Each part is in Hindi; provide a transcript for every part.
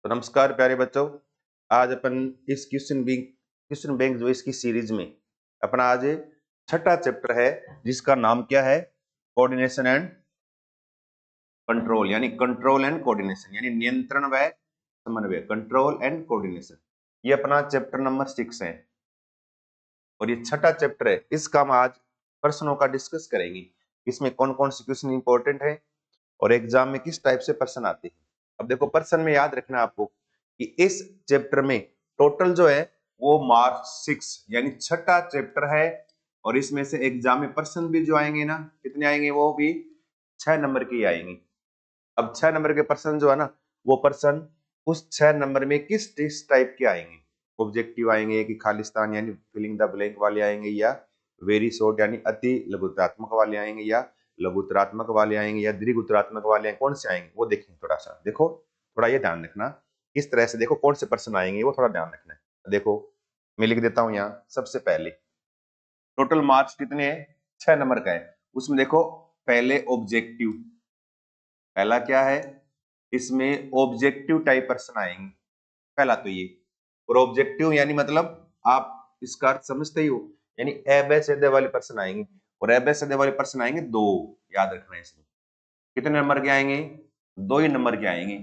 तो नमस्कार प्यारे बच्चों। आज अपन इस क्वेश्चन बैंक जो इसकी सीरीज में अपना आज छठा चैप्टर है, जिसका नाम क्या है? कोऑर्डिनेशन एंड कंट्रोल, यानी कंट्रोल एंड कोऑर्डिनेशन, यानी नियंत्रण व समन्वय। कंट्रोल एंड कोऑर्डिनेशन, ये अपना चैप्टर नंबर 6 है और ये छठा चैप्टर है। इसका हम आज प्रश्नों का डिस्कस करेंगे। इसमें कौन कौन से क्वेश्चन इंपॉर्टेंट है और एग्जाम में किस टाइप से प्रश्न आते हैं। अब देखो, प्रश्न में याद रखना आपको कि इस चैप्टर में टोटल जो है वो मार्क 6, यानी छठा चैप्टर है। और इसमें से एग्जाम में प्रश्न भी जो आएंगे ना, कितने आएंगे? वो भी 6 नंबर के आएंगे। अब 6 नंबर के प्रश्न जो है ना, वो प्रश्न उस 6 नंबर में किस टाइप के आएंगे? ऑब्जेक्टिव आएंगे कि खालिस्तान यानी फिलिंग द ब्लैंक वाले आएंगे, या वेरी शॉर्ट यानी अति लघुत्तरात्मक वाले आएंगे, या लघुत्तरात्मक वाले आएंगे, या दीर्घोत्तरात्मक वाले आएंगे? कौन से आएंगे वो देखें। थोड़ा सा देखो, थोड़ा ये ध्यान रखना किस तरह से, देखो कौन से प्रश्न आएंगे वो थोड़ा ध्यान रखना है। देखो मैं लिख देता हूं यहाँ। सबसे पहले टोटल मार्क्स कितने हैं? 6 नंबर का है। उसमें देखो पहले ऑब्जेक्टिव, पहला क्या है? इसमें ऑब्जेक्टिव टाइप प्रश्न आएंगे। पहला तो ये, और ऑब्जेक्टिव यानी मतलब आप इसका अर्थ समझते ही हो, यानी अबे वाले प्रश्न आएंगे। और अबे वाले प्रश्न आएंगे दो, याद रखना है। इसमें कितने नंबर के आएंगे? 2 ही नंबर के आएंगे।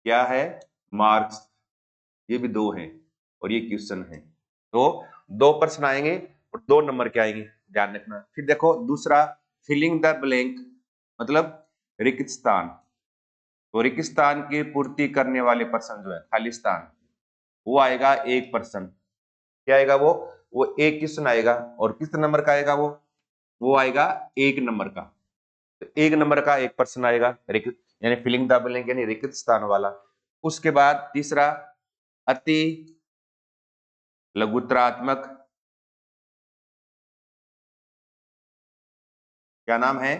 क्या है? मार्क्स, ये भी 2 हैं और ये क्वेश्चन है। तो 2 प्रश्न आएंगे और 2 नंबर के आएंगे, ध्यान रखना। फिर देखो दूसरा, फिलिंग द ब्लैंक, मतलब रिक्त स्थान। तो रिक्त स्थान की पूर्ति करने वाले प्रश्न जो है, खालिस्तान, वो आएगा 1%। क्या आएगा वो 1 क्वेश्चन आएगा। और किस नंबर का आएगा वो आएगा 1 नंबर का। तो 1 नंबर का 1 प्रश्न आएगा रिक्त, यानी फिलिंग द ब्लैंक यानी रिक्त स्थान वाला। उसके बाद तीसरा, अति लघुत्तरात्मक, क्या नाम है?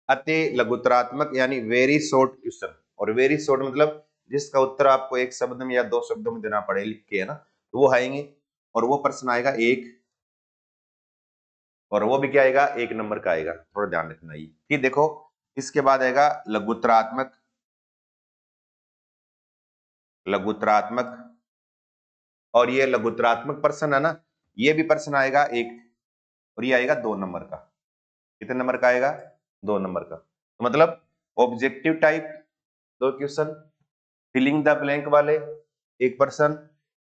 अति लघुत्तरात्मक यानी वेरी शॉर्ट क्वेश्चन। और वेरी शॉर्ट मतलब जिसका उत्तर आपको 1 शब्द में या 2 शब्दों में देना पड़े लिख के, है ना, तो वो आएंगे। और वो प्रश्न आएगा 1, और वो भी क्या आएगा? 1 नंबर का आएगा। थोड़ा ध्यान रखना ये। फिर देखो इसके बाद आएगा लघुत्तरात्मक, लघुत्तरात्मक। और ये लघुत्तरात्मक प्रश्न है ना, ये भी प्रश्न आएगा 1, और ये आएगा 2 नंबर का। कितने नंबर का आएगा? 2 नंबर का। तो मतलब objective type 2 question, filling the blank वाले 1 प्रश्न,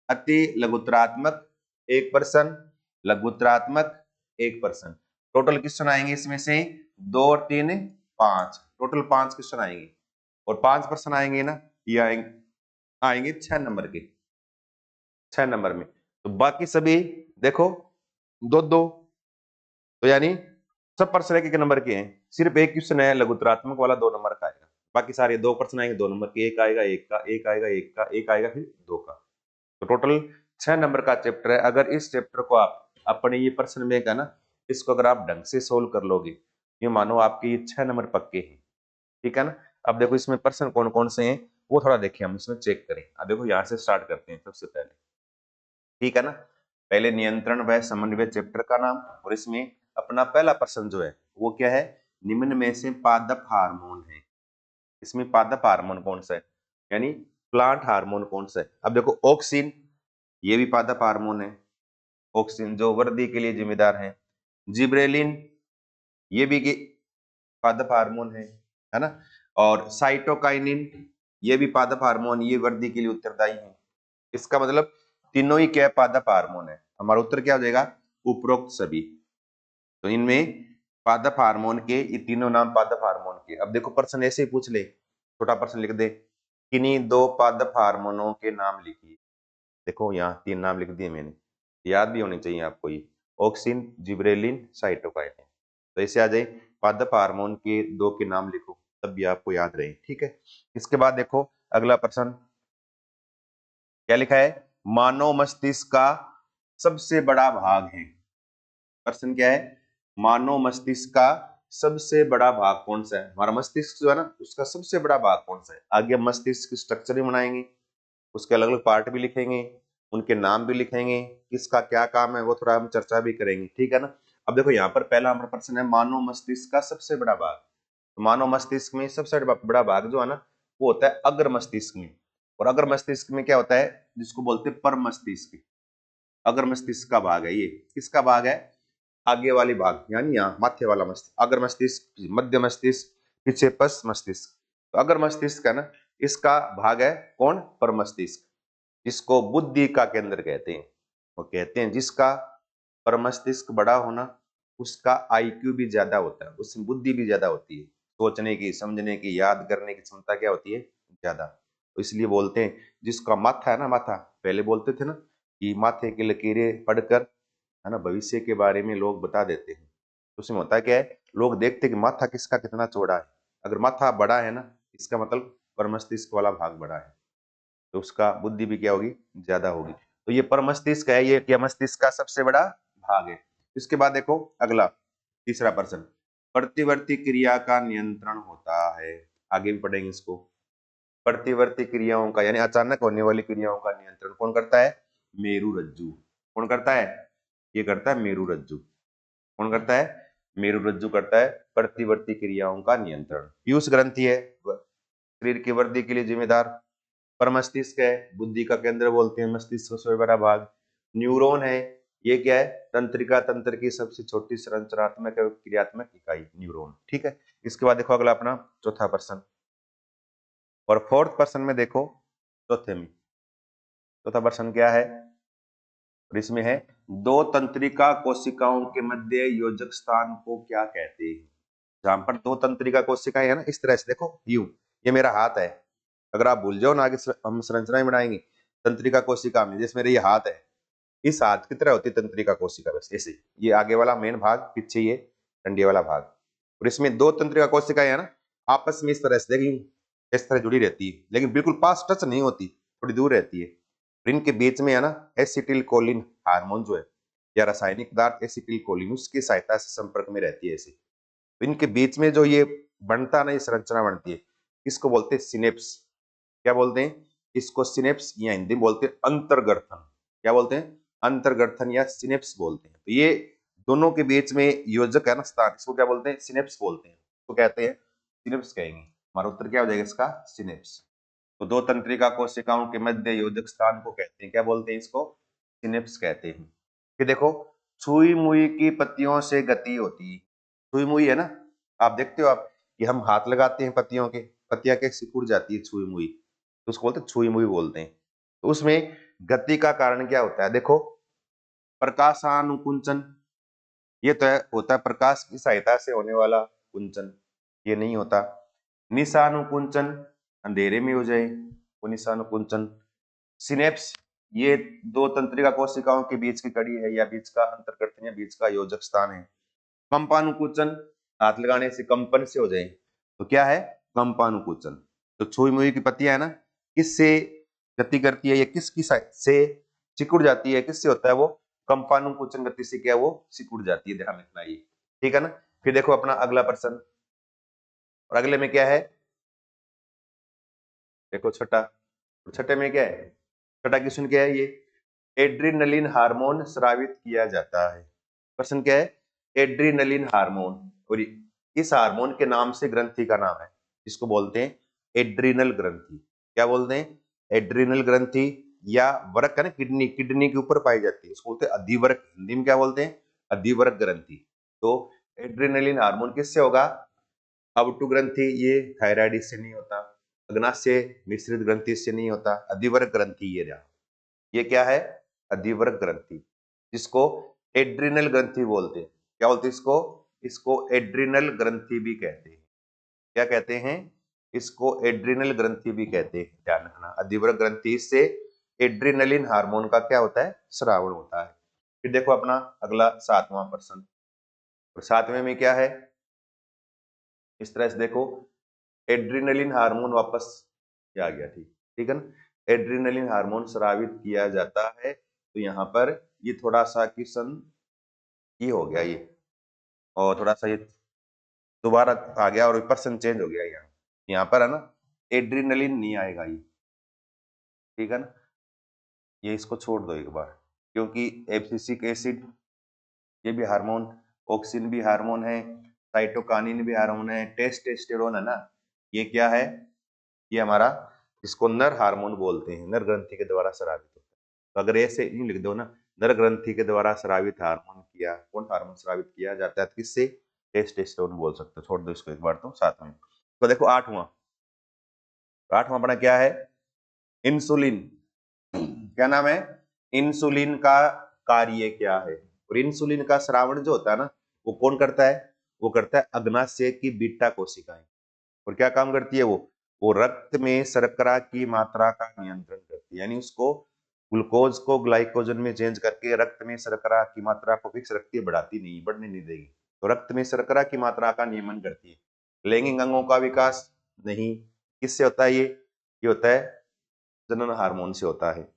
अति लघुत्तरात्मक 1 प्रश्न, लघुत्तरात्मक 1 प्रश्न। टोटल क्वेश्चन आएंगे इसमें से 2 और 3 5, टोटल 5 क्वेश्चन आएंगे। और 5 प्रश्न आएंगे ना, ये आएंगे 6 नंबर के, 6 नंबर में। तो बाकी सभी देखो 2-2, तो यानी सब प्रश्न 1-1 नंबर के हैं। सिर्फ 1 क्वेश्चन है लघुत्तरात्मक वाला 2 नंबर का आएगा। बाकी सारे 2 प्रश्न आएंगे 2 नंबर के, 1 आएगा 1 का, 1 आएगा 1 का, 1 आएगा फिर 2 का। तो टोटल 6 नंबर का चैप्टर है। अगर इस चैप्टर को आप अपने ये प्रश्न में का ना, इसको अगर आप ढंग से सोल्व कर लोगे, ये मानो आपके ये 6 नंबर पक्के हैं, ठीक है ना। अब देखो इसमें प्रश्न कौन कौन से हैं वो थोड़ा देखिए, हम इसमें चेक करें। अब देखो यहाँ से स्टार्ट करते हैं सबसे पहले, ठीक है ना। पहले नियंत्रण व समन्वय चैप्टर का नाम, और इसमें अपना पहला प्रश्न जो है वो क्या है? निम्न में से पादप हार्मोन है। इसमें पादप हार्मोन कौन सा है, यानी प्लांट हार्मोन कौन सा है? अब देखो ऑक्सिन, ये भी पादप हार्मोन है। ऑक्सिन जो वृद्धि के लिए जिम्मेदार है। जिब्रेलिन, ये भी पादप हार्मोन है ना। और साइटोकाइनिन, ये भी पादप हार्मोन, ये वृद्धि के लिए उत्तरदायी है। इसका मतलब तीनों ही क्या पादप हार्मोन है। हमारा उत्तर क्या हो जाएगा? उपरोक्त सभी। तो इनमें पादप हार्मोन के ये तीनों नाम पादप हार्मोन के। अब देखो प्रश्न ऐसे ही पूछ ले, छोटा प्रश्न लिख दे, किन्हीं 2 पादप हार्मोनों के नाम लिखिए। देखो यहाँ 3 नाम लिख दिए मैंने, याद भी होने चाहिए आपको ये, ऑक्सिन, जिब्रेलिन, साइटोकाइनिन। तो ऐसे आ जाए पादप हार्मोन के 2 के नाम लिखो, तब भी आपको याद रहे, ठीक है। इसके बाद देखो अगला प्रश्न क्या लिखा है? मानव मस्तिष्क का सबसे बड़ा भाग है। प्रश्न क्या है? मानव मस्तिष्क का सबसे बड़ा भाग कौन सा है? हमारा मस्तिष्क जो है ना, उसका सबसे बड़ा भाग कौन सा है? आगे हम मस्तिष्क की स्ट्रक्चर भी बनाएंगे, उसके अलग अलग पार्ट भी लिखेंगे, उनके नाम भी लिखेंगे, किसका क्या काम है वो थोड़ा हम चर्चा भी करेंगे, ठीक है ना। अब देखो यहाँ पर पहला हमारा प्रश्न है मानव मस्तिष्क का सबसे बड़ा भाग। तो मानव मस्तिष्क में सबसे बड़ा भाग जो है ना, वो होता है अग्र मस्तिष्क में। और अग्र मस्तिष्क में क्या होता है, जिसको बोलते हैं पर मस्तिष्क। अग्र मस्तिष्क का भाग है ये। किसका भाग है, आगे वाली भाग, यानी यहाँ माथे वाला मस्तिष्क। अग्र मस्तिष्क, मध्य मस्तिष्क, पीछे पश्च मस्तिष्क। तो अग्र मस्तिष्क है ना, इसका भाग है कौन, पर मस्तिष्क, जिसको बुद्धि का केंद्र कहते हैं। वो कहते हैं जिसका पर मस्तिष्क बड़ा होना, उसका आईक्यू भी ज्यादा होता है, उसमें बुद्धि भी ज्यादा होती है, सोचने की, समझने की, याद करने की क्षमता क्या होती है, ज्यादा। तो इसलिए बोलते हैं जिसका माथा है ना, माथा, पहले बोलते थे ना कि माथे की लकीरें पढ़कर है ना भविष्य के बारे में लोग बता देते हैं। तो उसमें होता क्या है, लोग देखते हैं कि माथा किसका कितना चौड़ा है। अगर माथा बड़ा है ना, इसका मतलब पर मस्तिष्क वाला भाग बड़ा है, तो उसका बुद्धि भी क्या होगी, ज्यादा होगी। तो ये पर मस्तिष्क है, ये क्या मस्तिष्क का सबसे बड़ा भाग है। इसके बाद देखो अगला तीसरा प्रश्न, प्रतिवर्ती क्रिया का नियंत्रण होता है। आगे भी पढ़ेंगे इसको। प्रतिवर्ती क्रियाओं का यानी अचानक होने वाली क्रियाओं का नियंत्रण कौन करता है, मेरुरज्जु। कौन करता है, ये करता है मेरुरज्जु। कौन करता है, मेरुरज्जु करता है प्रतिवर्ती क्रियाओं का नियंत्रण। पीयूष ग्रंथि है शरीर की वृद्धि के लिए जिम्मेदार। पर मस्तिष्क है, बुद्धि का केंद्र बोलते हैं मस्तिष्क का सबसे बड़ा भाग। न्यूरॉन है, ये क्या है, तंत्रिका तंत्र की सबसे छोटी संरचनात्मक और क्रियात्मक इकाई न्यूरॉन। ठीक है। इसके बाद देखो अगला अपना चौथा प्रश्न, और फोर्थ प्रश्न में देखो चौथे में, चौथा प्रश्न क्या है, और इसमें है दो तंत्रिका कोशिकाओं के मध्य योजक स्थान को क्या कहते हैं। जहां पर दो तंत्रिका कोशिकाएं है ना, इस तरह से देखो, यूं, ये मेरा हाथ है, अगर आप भूल जाओ ना आगे हम संरचनाएं बनाएंगे तंत्रिका कोशिका में, जैसे मेरे ये हाथ है, इस हाथ की तरह होती है तंत्रिका कोशिका, बस ऐसे, ये आगे वाला मेन भाग, पीछे ये डंडी वाला भाग। और इसमें दो तंत्रिका कोशिकाएं है ना, आपस में इस तरह से देखिए, इस तरह जुड़ी रहती है, लेकिन बिल्कुल पास टच नहीं होती, थोड़ी दूर रहती है। और इनके बीच में है ना एसिटिल कोलिन हार्मोन जो है, या रासायनिक पदार्थ एसिटिल कोलिन, उसकी सहायता से संपर्क में रहती है ऐसे। तो इनके बीच में जो ये बनता है ना, ये संरचना बनती है, इसको बोलते हैं सिनेप्स। क्या बोलते हैं, इसको सिनेप्स या हिंदी में बोलते हैं अंतर्गर्थन। क्या बोलते हैं, अंतर्गर्थन या सिनेप्स बोलते हैं। तो ये दोनों के बीच में योजक है ना स्थान, इसको क्या बोलते हैं, सिनेप्स बोलते हैं, तो कहते हैं सिनेप्स कहेंगे। हमारा उत्तर क्या हो जाएगा इसका, सिनेप्स। तो दो तंत्रिका कोशिकाओं के मध्य योजक स्थान को कहते हैं, क्या बोलते हैं इसको, सिनेप्स कहते हैं। फिर देखो छुई मुई की पत्तियों से गति होती है। छुई मुई है ना, आप देखते हो आप कि हम हाथ लगाते हैं पत्तियों के, पत्तियां के सिकुड़ जाती है छुई मुई, तो उसको बोलते हैं छुई मुई बोलते हैं। तो उसमें गति का कारण क्या होता है, देखो प्रकाशानुकुंचन, ये तो होता है प्रकाश की सहायता से होने वाला कुंचन, ये नहीं होता। निशानुकुंचन, अंधेरे में हो जाए वो निशानुकुंचन। सिनेप्स, ये दो तंत्रिका कोशिकाओं के बीच की कड़ी है, या बीच का अंतर्गठन या बीच का योजक स्थान है। कंपानुकुंचन, हाथ लगाने से कंपन से हो जाए, तो क्या है, कंपानुकुंचन। तो छुई मुई की पत्तियां है ना, किससे गति करती है, या किसकी से सिकुड़ जाती है, किससे होता है वो, कंपानुकुंचन गति से क्या वो सिकुड़ जाती है, ध्यान रखना ये। ठीक है ना। फिर देखो अपना अगला प्रश्न, और अगले में क्या है, देखो छठा, छठे में क्या है, छठा क्वेश्चन क्या है, ये एड्रीनलिन हार्मोन स्रावित किया जाता है। प्रश्न क्या है, एड्रीनलिन हार्मोन, और इस हार्मोन के नाम से ग्रंथि का नाम है, इसको बोलते हैं एड्रीनल ग्रंथि। क्या बोलते हैं, एड्रीनल ग्रंथि, या वरक है ना, किडनी, किडनी के ऊपर पाई जाती है, इसको बोलते हैं अधिवरक, हिंदी में क्या बोलते हैं, अधिवरक ग्रंथि। तो एड्रीनलिन हार्मोन किससे होगा, अवटु ग्रंथि, ये थायराइड से नहीं होता, अग्नाशय मिश्रित ग्रंथि से नहीं होता, अधिवरक ग्रंथि ये रहा। ये क्या है, अधिवरक ग्रंथि, जिसको एड्रिनल ग्रंथि बोलते हैं। क्या बोलते हैं इसको, इसको एड्रिनल ग्रंथि भी कहते हैं। क्या कहते हैं, इसको एड्रिनल ग्रंथि भी कहते हैं, ध्यान रखना। अधिवरक ग्रंथि से एड्रिनलिन हार्मोन का क्या होता है, स्रावण होता है। फिर देखो अपना अगला सातवां प्रश्न, और सातवें में क्या है, इस तरह से देखो, एड्रिनलिन हार्मोन वापस आ गया, ठीक, ठीक है ना। एड्रिनलिन हार्मोन स्रावित किया जाता है, तो यहाँ पर ये थोड़ा सा क्वेश्चन ये हो गया ये, और थोड़ा सा ये दोबारा आ गया और पर्सन चेंज हो गया, यहाँ यहाँ पर है ना एड्रिनलिन नहीं आएगा ये, ठीक है ना। ये इसको छोड़ दो एक बार, क्योंकि एब्सिसिक एसिड ये भी हार्मोन, ऑक्सिन भी हार्मोन है, साइटोकानिन भी हार्मोन है, टेस्टोस्टेरोन है ना, ये क्या है, ये हमारा, इसको नर हार्मोन बोलते हैं, नर ग्रंथि के द्वारा स्रावित होता है। तो अगर ऐसे यूं लिख दो ना, नर ग्रंथि के द्वारा स्रावित हार्मोन किया, कौन हार्मोन स्रावित किया जाता है, किससे, टेस्टोस्टेरोन बोल सकते हो। छोड़ दो इसको एक बार तो साथ में। तो देखो आठवां अपना क्या है, इंसुलिन। क्या नाम है, इंसुलिन का कार्य क्या है। और इंसुलिन का स्रावण जो होता है ना, वो कौन करता है, वो करता है अग्नाशय की बीटा कोशिकाएं। और क्या काम करती है वो रक्त में शर्करा की मात्रा का नियंत्रण करती है, यानी उसको ग्लूकोज को ग्लाइकोजन में चेंज करके रक्त में शर्करा की मात्रा को फिक्स रखती है, बढ़ाती नहीं, बढ़ने नहीं देगी। तो रक्त में शर्करा की मात्रा का नियमन करती है। लैंगिक अंगों का विकास नहीं, किससे होता है ये होता है जनन हार्मोन से होता है।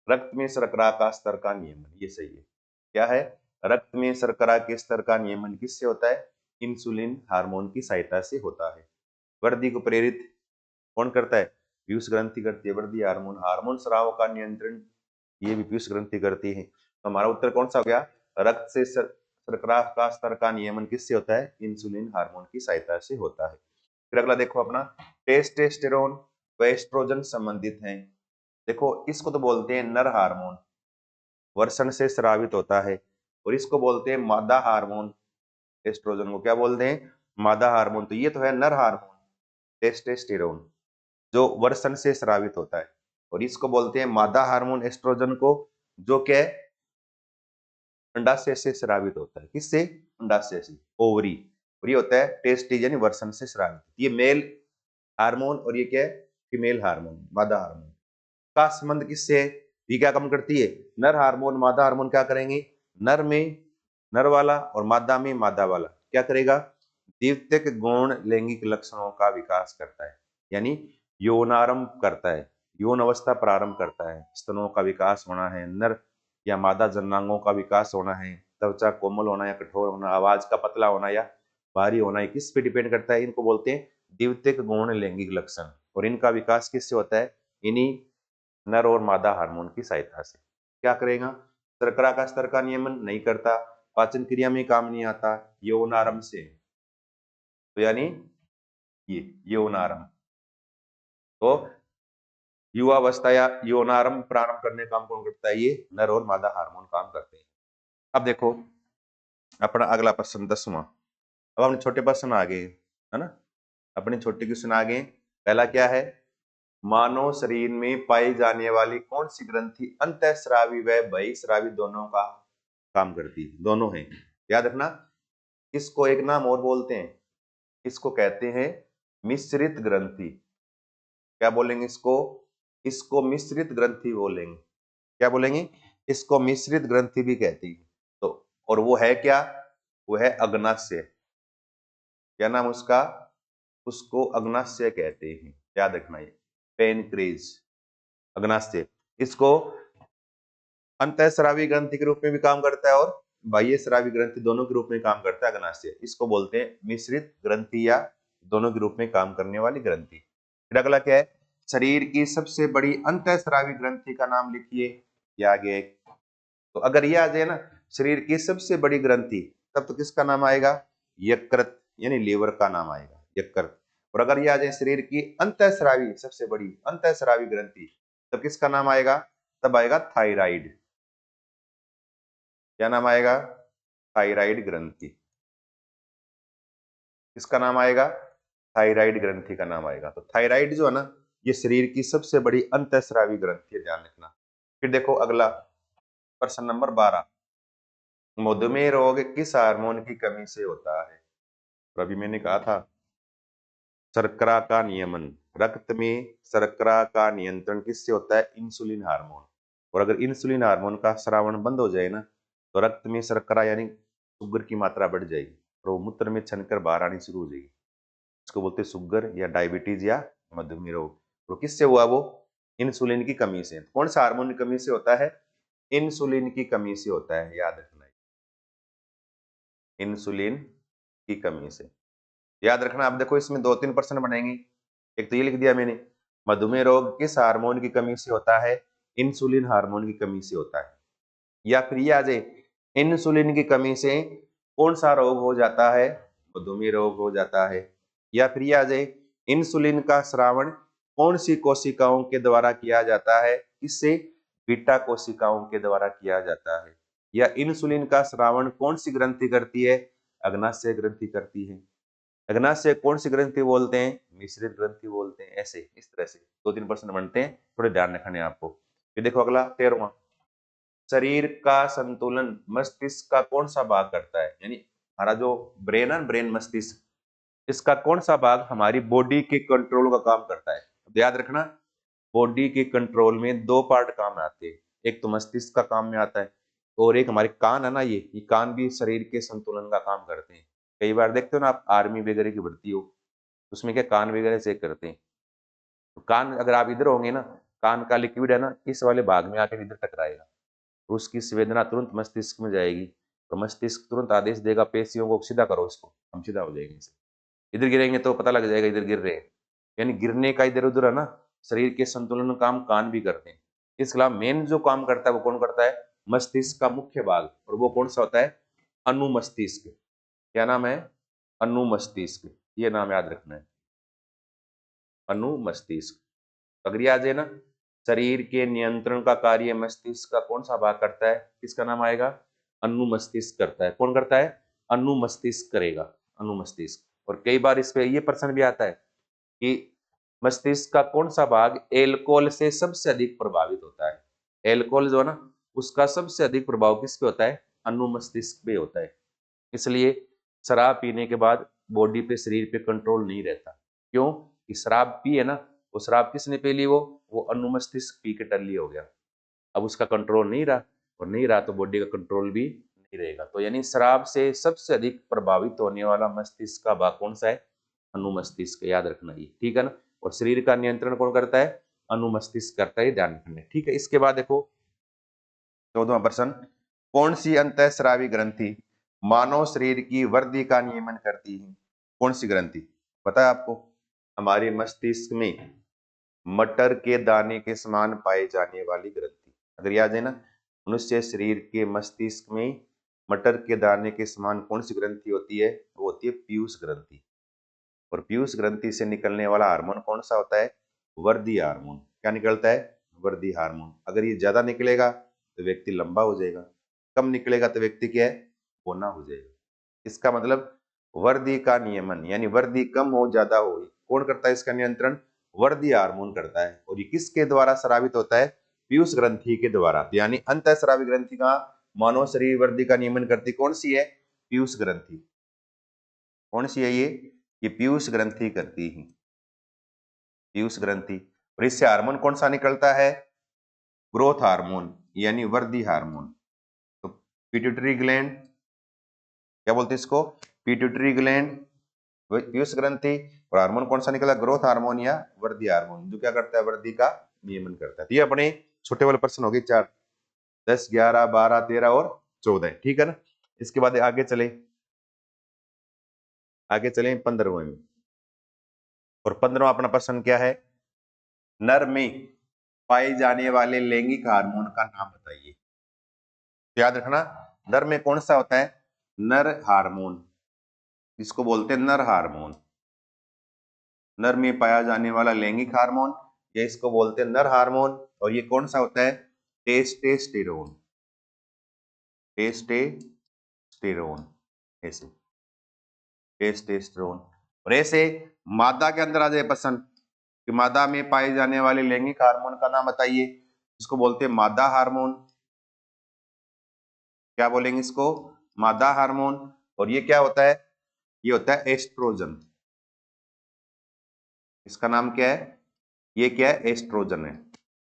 रक्त में शर्करा का स्तर का नियमन, ये सही है। क्या है, रक्त में शर्करा के स्तर का नियमन किससे होता है, इंसुलिन हार्मोन की सहायता से होता है। वृद्धि को प्रेरित कौन करता है, पीयूष ग्रंथि करती है। वृद्धि हार्मोन, हार्मोन स्राव का नियंत्रण ये भी पीयूष ग्रंथि करती है। तो हमारा उत्तर कौन सा हो गया, रक्त से शर्करा का स्तर का नियमन किससे होता है, इंसुलिन हार्मोन की सहायता से होता है। फिर अगला देखो अपना, टेस्टोस्टेरोन व एस्ट्रोजन संबंधित हैं। देखो इसको तो बोलते हैं नर हार्मोन, वर्षण से स्रावित होता है। और इसको बोलते हैं मादा हार्मोन, एस्ट्रोजन को क्या बोलते हैं, मादा हार्मोन। तो ये तो है नर हार्मोन टेस्टोस्टेरोन, जो वर्षण से स्रावित होता है। और इसको बोलते हैं मादा हार्मोन एस्ट्रोजन को, जो क्या है अंडाशय से स्रावित होता है। किससे, अंडाशय से, ओवरी। और ये होता है टेस्टिज यानी वर्षण से स्रावित। ये मेल हार्मोन और ये क्या है, फीमेल हार्मोन, मादा हार्मोन का संबंध किससे है, ये क्या काम करती है, नर हार्मोन मादा हार्मोन क्या करेंगे, नर में नर वाला और मादा में मादा वाला क्या करेगा, द्वितीयक गौण लैंगिक लक्षणों का विकास करता है, यानी यौनारंभ करता है, यौन अवस्था प्रारंभ करता है। स्तनों का विकास होना है, नर या मादा जननांगों का विकास होना है, त्वचा कोमल होना या कठोर होना, आवाज का पतला होना या भारी होना, ये किस पे डिपेंड करता है, इनको बोलते हैं द्वितीयक गौण लैंगिक लक्षण। और इनका विकास किससे होता है, इन्हीं नर और मादा हार्मोन की सहायता से। क्या करेगा, शर्करा का स्तर का नियमन नहीं करता, पाचन क्रिया में काम नहीं आता, यौनारंभ से। तो यानी ये यौनारंभ, तो युवावस्था या यौनारंभ प्रारंभ करने का काम कौन करता है, ये नर और मादा हार्मोन काम करते हैं। अब देखो अपना अगला प्रश्न 10वां। अब अपने छोटे प्रश्न आ गए है ना, अपने छोटे क्वेश्चन आ गए। पहला क्या है, मानव शरीर में पाई जाने वाली कौन सी ग्रंथि अंतःस्रावी व बहिःस्रावी दोनों का काम करती है, दोनों है। याद रखना, इसको एक नाम और बोलते हैं, इसको कहते हैं मिश्रित ग्रंथि। क्या बोलेंगे इसको, इसको मिश्रित ग्रंथि बोलेंगे। क्या बोलेंगे, इसको मिश्रित ग्रंथि भी कहती है। तो और वो है क्या, वो है अग्नाशय। क्या नाम उसका, उसको अग्नाशय कहते हैं, याद रखना ये पेनक्रेज, अग्नाशय। इसको अंतःस्रावी ग्रंथि के रूप में भी काम करता है और बाह्य स्रावी ग्रंथि दोनों के रूप में काम करता है अग्नाशय। इसको बोलते हैं मिश्रित ग्रंथि या दोनों के रूप में काम करने वाली ग्रंथि। फिर अगला क्या है, शरीर की सबसे बड़ी अंतःस्रावी ग्रंथि का नाम लिखिए। ये आ गया एक। तो अगर ये आ जाए ना शरीर की सबसे बड़ी ग्रंथि, तब तो किसका नाम आएगा, यकृत यानी लीवर का नाम आएगा, यकृत। और अगर ये आ जाए शरीर की अंतःस्रावी सबसे बड़ी अंतःस्रावी ग्रंथि, तब किसका नाम आएगा, तब आएगा थायराइड। क्या नाम आएगा, थायराइड ग्रंथि। किसका नाम आएगा, थायराइड ग्रंथि का नाम आएगा। तो थायराइड जो है ना, ये शरीर की सबसे बड़ी अंतःस्रावी ग्रंथि है, ध्यान रखना। फिर देखो अगला प्रश्न नंबर 12, मधुमेह रोग किस हार्मोन की कमी से होता है। तो अभी मैंने कहा था शर्करा का नियमन, रक्त में शर्करा का नियंत्रण किससे होता है, इंसुलिन हार्मोन। और अगर इंसुलिन हार्मोन का स्रावण बंद हो जाए ना, तो रक्त में शर्करा यानी शुगर की मात्रा बढ़ जाएगी और वो मूत्र में छनकर बाहर आनी शुरू हो जाएगी। इसको बोलते हैं शुगर या डायबिटीज या मधुमेह रोग। तो किससे हुआ, वो इंसुलिन की कमी से। कौन सा हार्मोन की कमी से होता है, इंसुलिन की कमी से होता है, याद रखना, इंसुलिन की कमी से। याद रखना। अब देखो इसमें 2-3 प्रश्न बनेंगे। एक तो ये लिख दिया मैंने, मधुमेह रोग किस हार्मोन की कमी से होता है, इंसुलिन हार्मोन की कमी से होता है। या फिर ये आ जाए, इंसुलिन की कमी से कौन सा रोग हो जाता है, मधुमेह रोग हो जाता है। या फिर ये आ जाए, इंसुलिन का स्रावण कौन सी कोशिकाओं के द्वारा किया जाता है? इससे बीटा कोशिकाओं के द्वारा किया जाता है। या इंसुलिन का स्रावण कौन सी ग्रंथि करती है? अग्नाशय ग्रंथि करती है। अग्नाशय कौन सी ग्रंथि बोलते हैं? मिश्रित ग्रंथि बोलते हैं। ऐसे इस तरह से 2-3 प्रश्न बनते हैं, थोड़े ध्यान रखने आपको। ये देखो अगला 13वां, शरीर का संतुलन मस्तिष्क का कौन सा भाग करता है? यानी हमारा जो ब्रेन है, ब्रेन मस्तिष्क, इसका कौन सा भाग हमारी बॉडी के कंट्रोल का काम करता है? तो याद रखना, बॉडी के कंट्रोल में दो पार्ट काम आते हैं। एक तो मस्तिष्क का काम में आता है, और एक हमारे कान है ना, ये कान भी शरीर के संतुलन का काम करते हैं। कई बार देखते हो ना आप, आर्मी वगैरह की भर्ती हो, उसमें क्या कान वगैरह चेक करते हैं। तो कान अगर आप इधर होंगे ना, कान का लिक्विड है ना, इस वाले भाग में आकर इधर टकराएगा, तो उसकी संवेदना तुरंत मस्तिष्क में जाएगी, तो मस्तिष्क तुरंत आदेश देगा पेशियों को सीधा करो इसको, हम सीधा हो जाएंगे। इधर गिरेंगे तो पता लग जाएगा इधर गिर रहे हैं, यानी गिरने का इधर उधर है ना, शरीर के संतुलन का काम कान भी करते हैं। इसके अलावा मेन जो काम करता है वो कौन करता है? मस्तिष्क का मुख्य भाग, और वो कौन सा होता है? अनुमस्तिष्क। क्या नाम है? अनुमस्तिष्क, ये नाम याद रखना है, अनुमस्तिष्क। अगर याद है ना, शरीर के नियंत्रण का कार्य मस्तिष्क का कौन सा भाग करता है? किसका नाम आएगा? अनुमस्तिष्क करता है। कौन करता है? अनुमस्तिष्क करेगा, अनुमस्तिष्क। और कई बार इस पे ये प्रश्न भी आता है कि मस्तिष्क का कौन सा भाग एल्कोहल से सबसे अधिक प्रभावित होता है? एल्कोहल जो है ना, उसका सबसे अधिक प्रभाव किस पे होता है? अनुमस्तिष्क पे होता है। इसलिए शराब पीने के बाद बॉडी पे, शरीर पे कंट्रोल नहीं रहता। क्यों? कि शराब पी है ना, वो शराब किसने पी ली? वो अनुमस्तिष्क पी के टल्ली हो गया, अब उसका कंट्रोल नहीं रहा, और नहीं रहा तो बॉडी का कंट्रोल भी नहीं रहेगा। तो यानी शराब से सबसे अधिक प्रभावित होने वाला मस्तिष्क का भाग कौन सा है? अनुमस्तिष्क, याद रखना ये, ठीक है ना। और शरीर का नियंत्रण कौन करता है? अनुमस्तिष्क करता है, ध्यान रखना है, ठीक है। इसके बाद देखो 14वां प्रश्न, कौन सी अंतःस्रावी ग्रंथि मानव शरीर की वृद्धि का नियमन करती है? कौन सी ग्रंथि? पता है आपको? हमारे मस्तिष्क में मटर के दाने के समान पाए जाने वाली ग्रंथि, अगर याद है ना, मनुष्य शरीर के मस्तिष्क में मटर के दाने के समान कौन सी ग्रंथि होती है? वो होती है पीयूष ग्रंथि। और पीयूष ग्रंथि से निकलने वाला हार्मोन कौन सा होता है? वृद्धि हार्मोन। क्या निकलता है? वृद्धि हार्मोन। अगर ये ज्यादा निकलेगा तो व्यक्ति लंबा हो जाएगा, कम निकलेगा तो व्यक्ति क्या है? पौना हो जाएगा। इसका मतलब वृद्धि का नियमन, यानी वृद्धि कम हो ज्यादा हो, कौन करता है इसका नियंत्रण? वृद्धि हार्मोन करता है। और ये किसके द्वारा स्रावित होता है? पीयूष ग्रंथि के द्वारा। यानी अंतःस्रावी ग्रंथि का मानव शरीर वृद्धि का नियमन करती कौन सी है? पीयूष ग्रंथि। कौन सी है ये पीयूष ग्रंथि करती है, पीयूष ग्रंथि। और इससे हार्मोन कौन सा निकलता है? ग्रोथ हार्मोन, यानी वृद्धि हार्मोन। तो पिट्यूटरी ग्लैंड, क्या बोलते हैं इसको? पिट्यूटरी ग्लैंड, पीयूष ग्रंथि, और हार्मोन कौन सा निकला? ग्रोथ हार्मोन या वृद्धि हार्मोन, जो क्या करता है? वृद्धि का नियमन करता है। तो ये अपने छोटे वाले प्रश्न हो गए 4, 10, 11, 12, 13 और 14, ठीक है ना। इसके बाद आगे चले, आगे चले 15वें में। और 15वां अपना प्रश्न क्या है? नर में पाए जाने वाले लैंगिक हार्मोन का नाम बताइए। तो याद रखना, नर में कौन सा होता है? नर हार्मोन, इसको बोलते हैं नर हार्मोन। नर में पाया जाने वाला लैंगिक हार्मोन, या इसको बोलते हैं नर हार्मोन। और ये कौन सा होता है? टेस्टेस्टेरोन, टेस्टेस्टेरोन, ऐसे टेस्टेस्टेरोन। और ऐसे मादा के अंदर आ जाए प्रश्न कि मादा में पाए जाने वाले लैंगिक हार्मोन का नाम बताइए, इसको बोलते हैं मादा हार्मोन। क्या बोलेंगे इसको? मादा हार्मोन। और ये क्या होता है? ये होता है एस्ट्रोजन। इसका नाम क्या है? ये क्या है? एस्ट्रोजन है,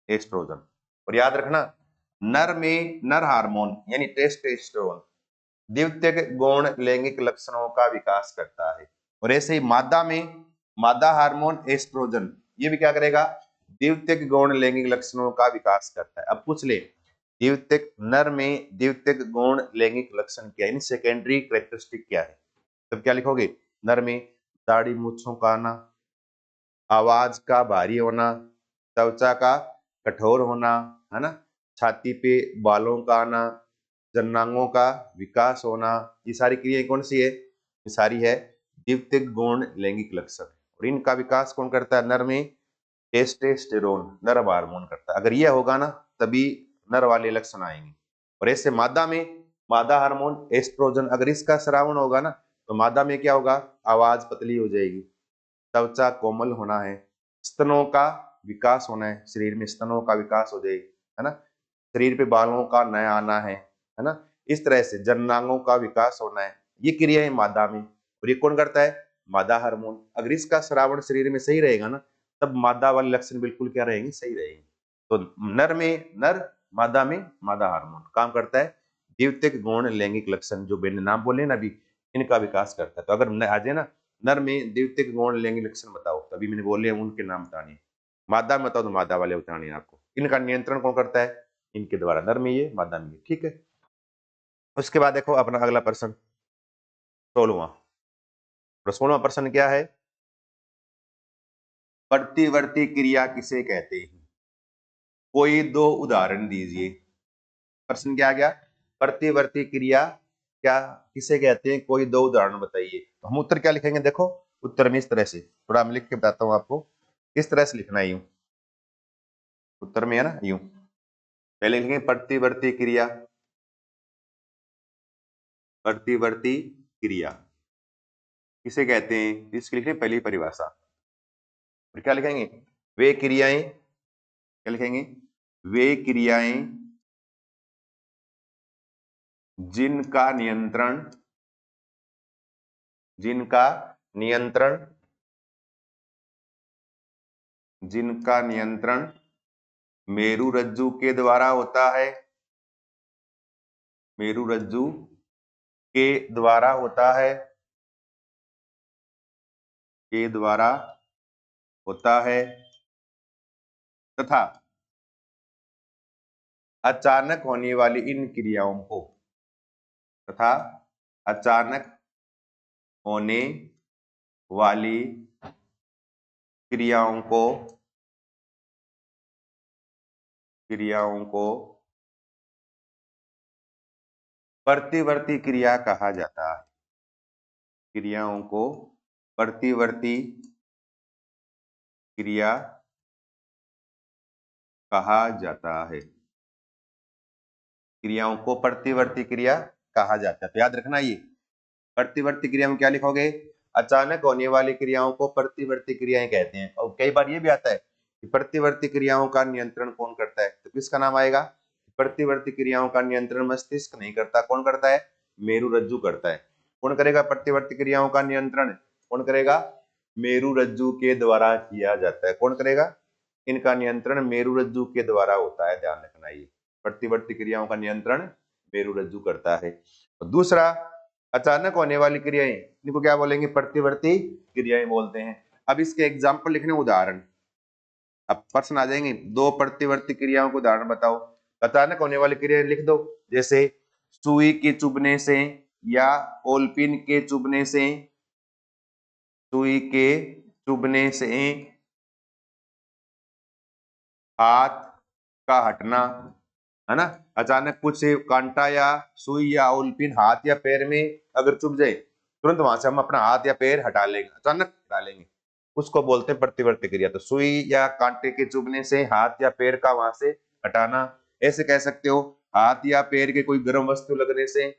एस्ट्रोजन। और याद रखना, नर में नर हार्मोन यानी टेस्टोस्टेरोन द्वितीयक गौण लैंगिक लक्षणों का विकास करता है। और ऐसे ही मादा में मादा हार्मोन एस्ट्रोजन, ये भी क्या करेगा? द्वितीयक गौण लैंगिक लक्षणों का विकास करता है। अब पूछ ले, द्वितीयक नर में द्वितीयक गौण लैंगिक लक्षण क्या है, यानी सेकेंडरी कैरेक्टरिस्टिक क्या है? तब क्या लिखोगे? नर में दाढ़ी मूंछों का आना, आवाज का भारी होना, त्वचा का कठोर होना, है ना, छाती पे बालों का आना, जननांगों का विकास होना, ये सारी क्रियाएं कौन सी है? ये सारी है द्वितीयक गौण लैंगिक लक्षण। और इनका विकास कौन करता है? नर में टेस्टोस्टेरोन नर हार्मोन करता है। अगर यह होगा ना तभी नर वाले लक्षण आएंगे। और ऐसे मादा में मादा हार्मोन एस्ट्रोजन, अगर इसका श्रावण होगा ना तो मादा में क्या होगा, आवाज पतली हो जाएगी, त्वचा कोमल होना है, स्तनों का विकास होना है, शरीर में स्तनों का विकास हो जाएगी, है ना, शरीर पे बालों का नया आना है ना, इस तरह से जननांगों का विकास होना है। ये क्रिया है मादा में। और ये कौन करता है, मादा हार्मोन। अगर इसका श्रावण शरीर में सही रहेगा ना तब मादा वाले लक्षण बिल्कुल क्या रहेंगे, सही रहेंगे। तो नर में नर, मादा में मादा हार्मोन काम करता है। द्वितीयक गौण लैंगिक लक्षण जो मैंने नाम बोले ना अभी, इनका विकास करता है। तो अगर आ जाए ना नर में द्वितीयक गौण लैंगिक लक्षण बताओ, तभी मैंने बोले उनके नाम बताने। मादा में बताओ तो मादा वाले बताने आपको। इनका नियंत्रण कौन करता है, इनके द्वारा, नर में ये, मादा में ये, ठीक है। उसके बाद देखो अपना अगला प्रश्न 16वां। 16वां प्रश्न क्या है, प्रतिवर्ती क्रिया किसे कहते हैं, कोई दो उदाहरण दीजिए। प्रश्न क्या गया, प्रतिवर्ती क्रिया क्या किसे कहते हैं, कोई दो उदाहरण बताइए। तो हम उत्तर क्या लिखेंगे, देखो उत्तर में इस तरह से, थोड़ा मैं लिख के बताता हूं आपको किस तरह से लिखना है। यूं उत्तर में है ना, यूं पहले लिखेंगे प्रतिवर्ती क्रिया, प्रतिवर्ती क्रिया किसे कहते हैं, इसके लिखेंगे पहली परिभाषा। फिर क्या लिखेंगे, वे क्रियाएं, क्या लिखेंगे, वे क्रियाएं जिनका नियंत्रण, जिनका नियंत्रण, जिनका नियंत्रण मेरुरज्जु के द्वारा होता है, मेरुरज्जु के द्वारा होता है, के द्वारा होता है, तथा अचानक होने वाली इन क्रियाओं को, तथा अचानक होने वाली क्रियाओं को, क्रियाओं को प्रतिवर्ती क्रिया कहा जाता है, क्रियाओं को प्रतिवर्ती क्रिया कहा जाता है, क्रियाओं को प्रतिवर्ती क्रिया कहा जाता है। तो याद रखना ये प्रतिवर्ती क्रिया में क्या लिखोगे, अचानक होने वाली क्रियाओं को प्रतिवर्ती क्रियाएं कहते हैं। और कई बार ये भी आता है कि प्रतिवर्ती क्रियाओं का नियंत्रण कौन करता है, तो किसका नाम आएगा, प्रतिवर्ती क्रियाओं का नियंत्रण मस्तिष्क नहीं करता, कौन करता है, मेरुरज्जु करता है। कौन करेगा प्रतिवर्ती क्रियाओं का नियंत्रण, कौन करेगा, मेरुरज्जु के द्वारा किया जाता है। कौन करेगा, इनका नियंत्रण मेरुरज्जु के द्वारा होता है, ध्यान रखना ये प्रतिवर्ती क्रियाओं का नियंत्रण मेरुरज्जु करता है। और दूसरा अचानक होने वाली क्रियाएं, इनको क्या बोलेंगे, प्रतिवर्ती क्रियाएं बोलते हैं। अब इसके एग्जाम्पल लिखने, उदाहरण, अब प्रश्न आ जाएंगे, दो प्रतिवर्ती क्रियाओं को उदाहरण बताओ। अचानक होने वाली क्रियाएं लिख दो, जैसे सुई के चुभने से या ओलपिन के चुभने से, सुई के चुभने से हाथ का हटना, है ना, अचानक कुछ कांटा या सुई या ओलपिन हाथ या पैर में अगर चुभ जाए, तुरंत वहां से हम अपना हाथ या पैर हटा लेंगे, अचानक हटा लेंगे, उसको बोलते हैं प्रतिवर्ती क्रिया। तो सुई या कांटे के चुभने से हाथ या पैर का वहां से हटाना, ऐसे कह सकते हो हाथ या पैर के कोई गर्म वस्तु लगने से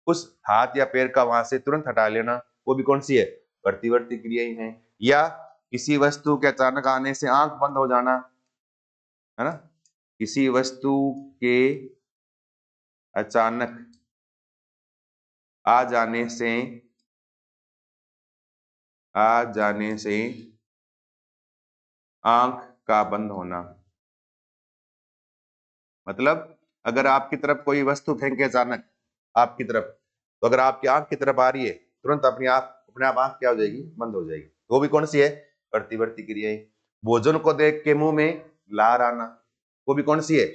उस हाथ या पैर का वहां से तुरंत हटा लेना, वो भी कौन सी है, प्रतिवर्ती क्रिया ही है। या किसी वस्तु के अचानक आने से आंख बंद हो जाना, है ना, किसी वस्तु के अचानक आ जाने से, आ जाने से आंख का बंद होना, मतलब अगर आपकी तरफ कोई वस्तु फेंके अचानक आपकी तरफ, तो अगर आपकी आंख की तरफ आ रही है तुरंत अपने आप आंख क्या हो जाएगी, बंद हो जाएगी। वो भी कौन सी है, प्रतिवर्ती क्रिया है। भोजन को देख के मुंह में लार आना, वो भी कौन सी है,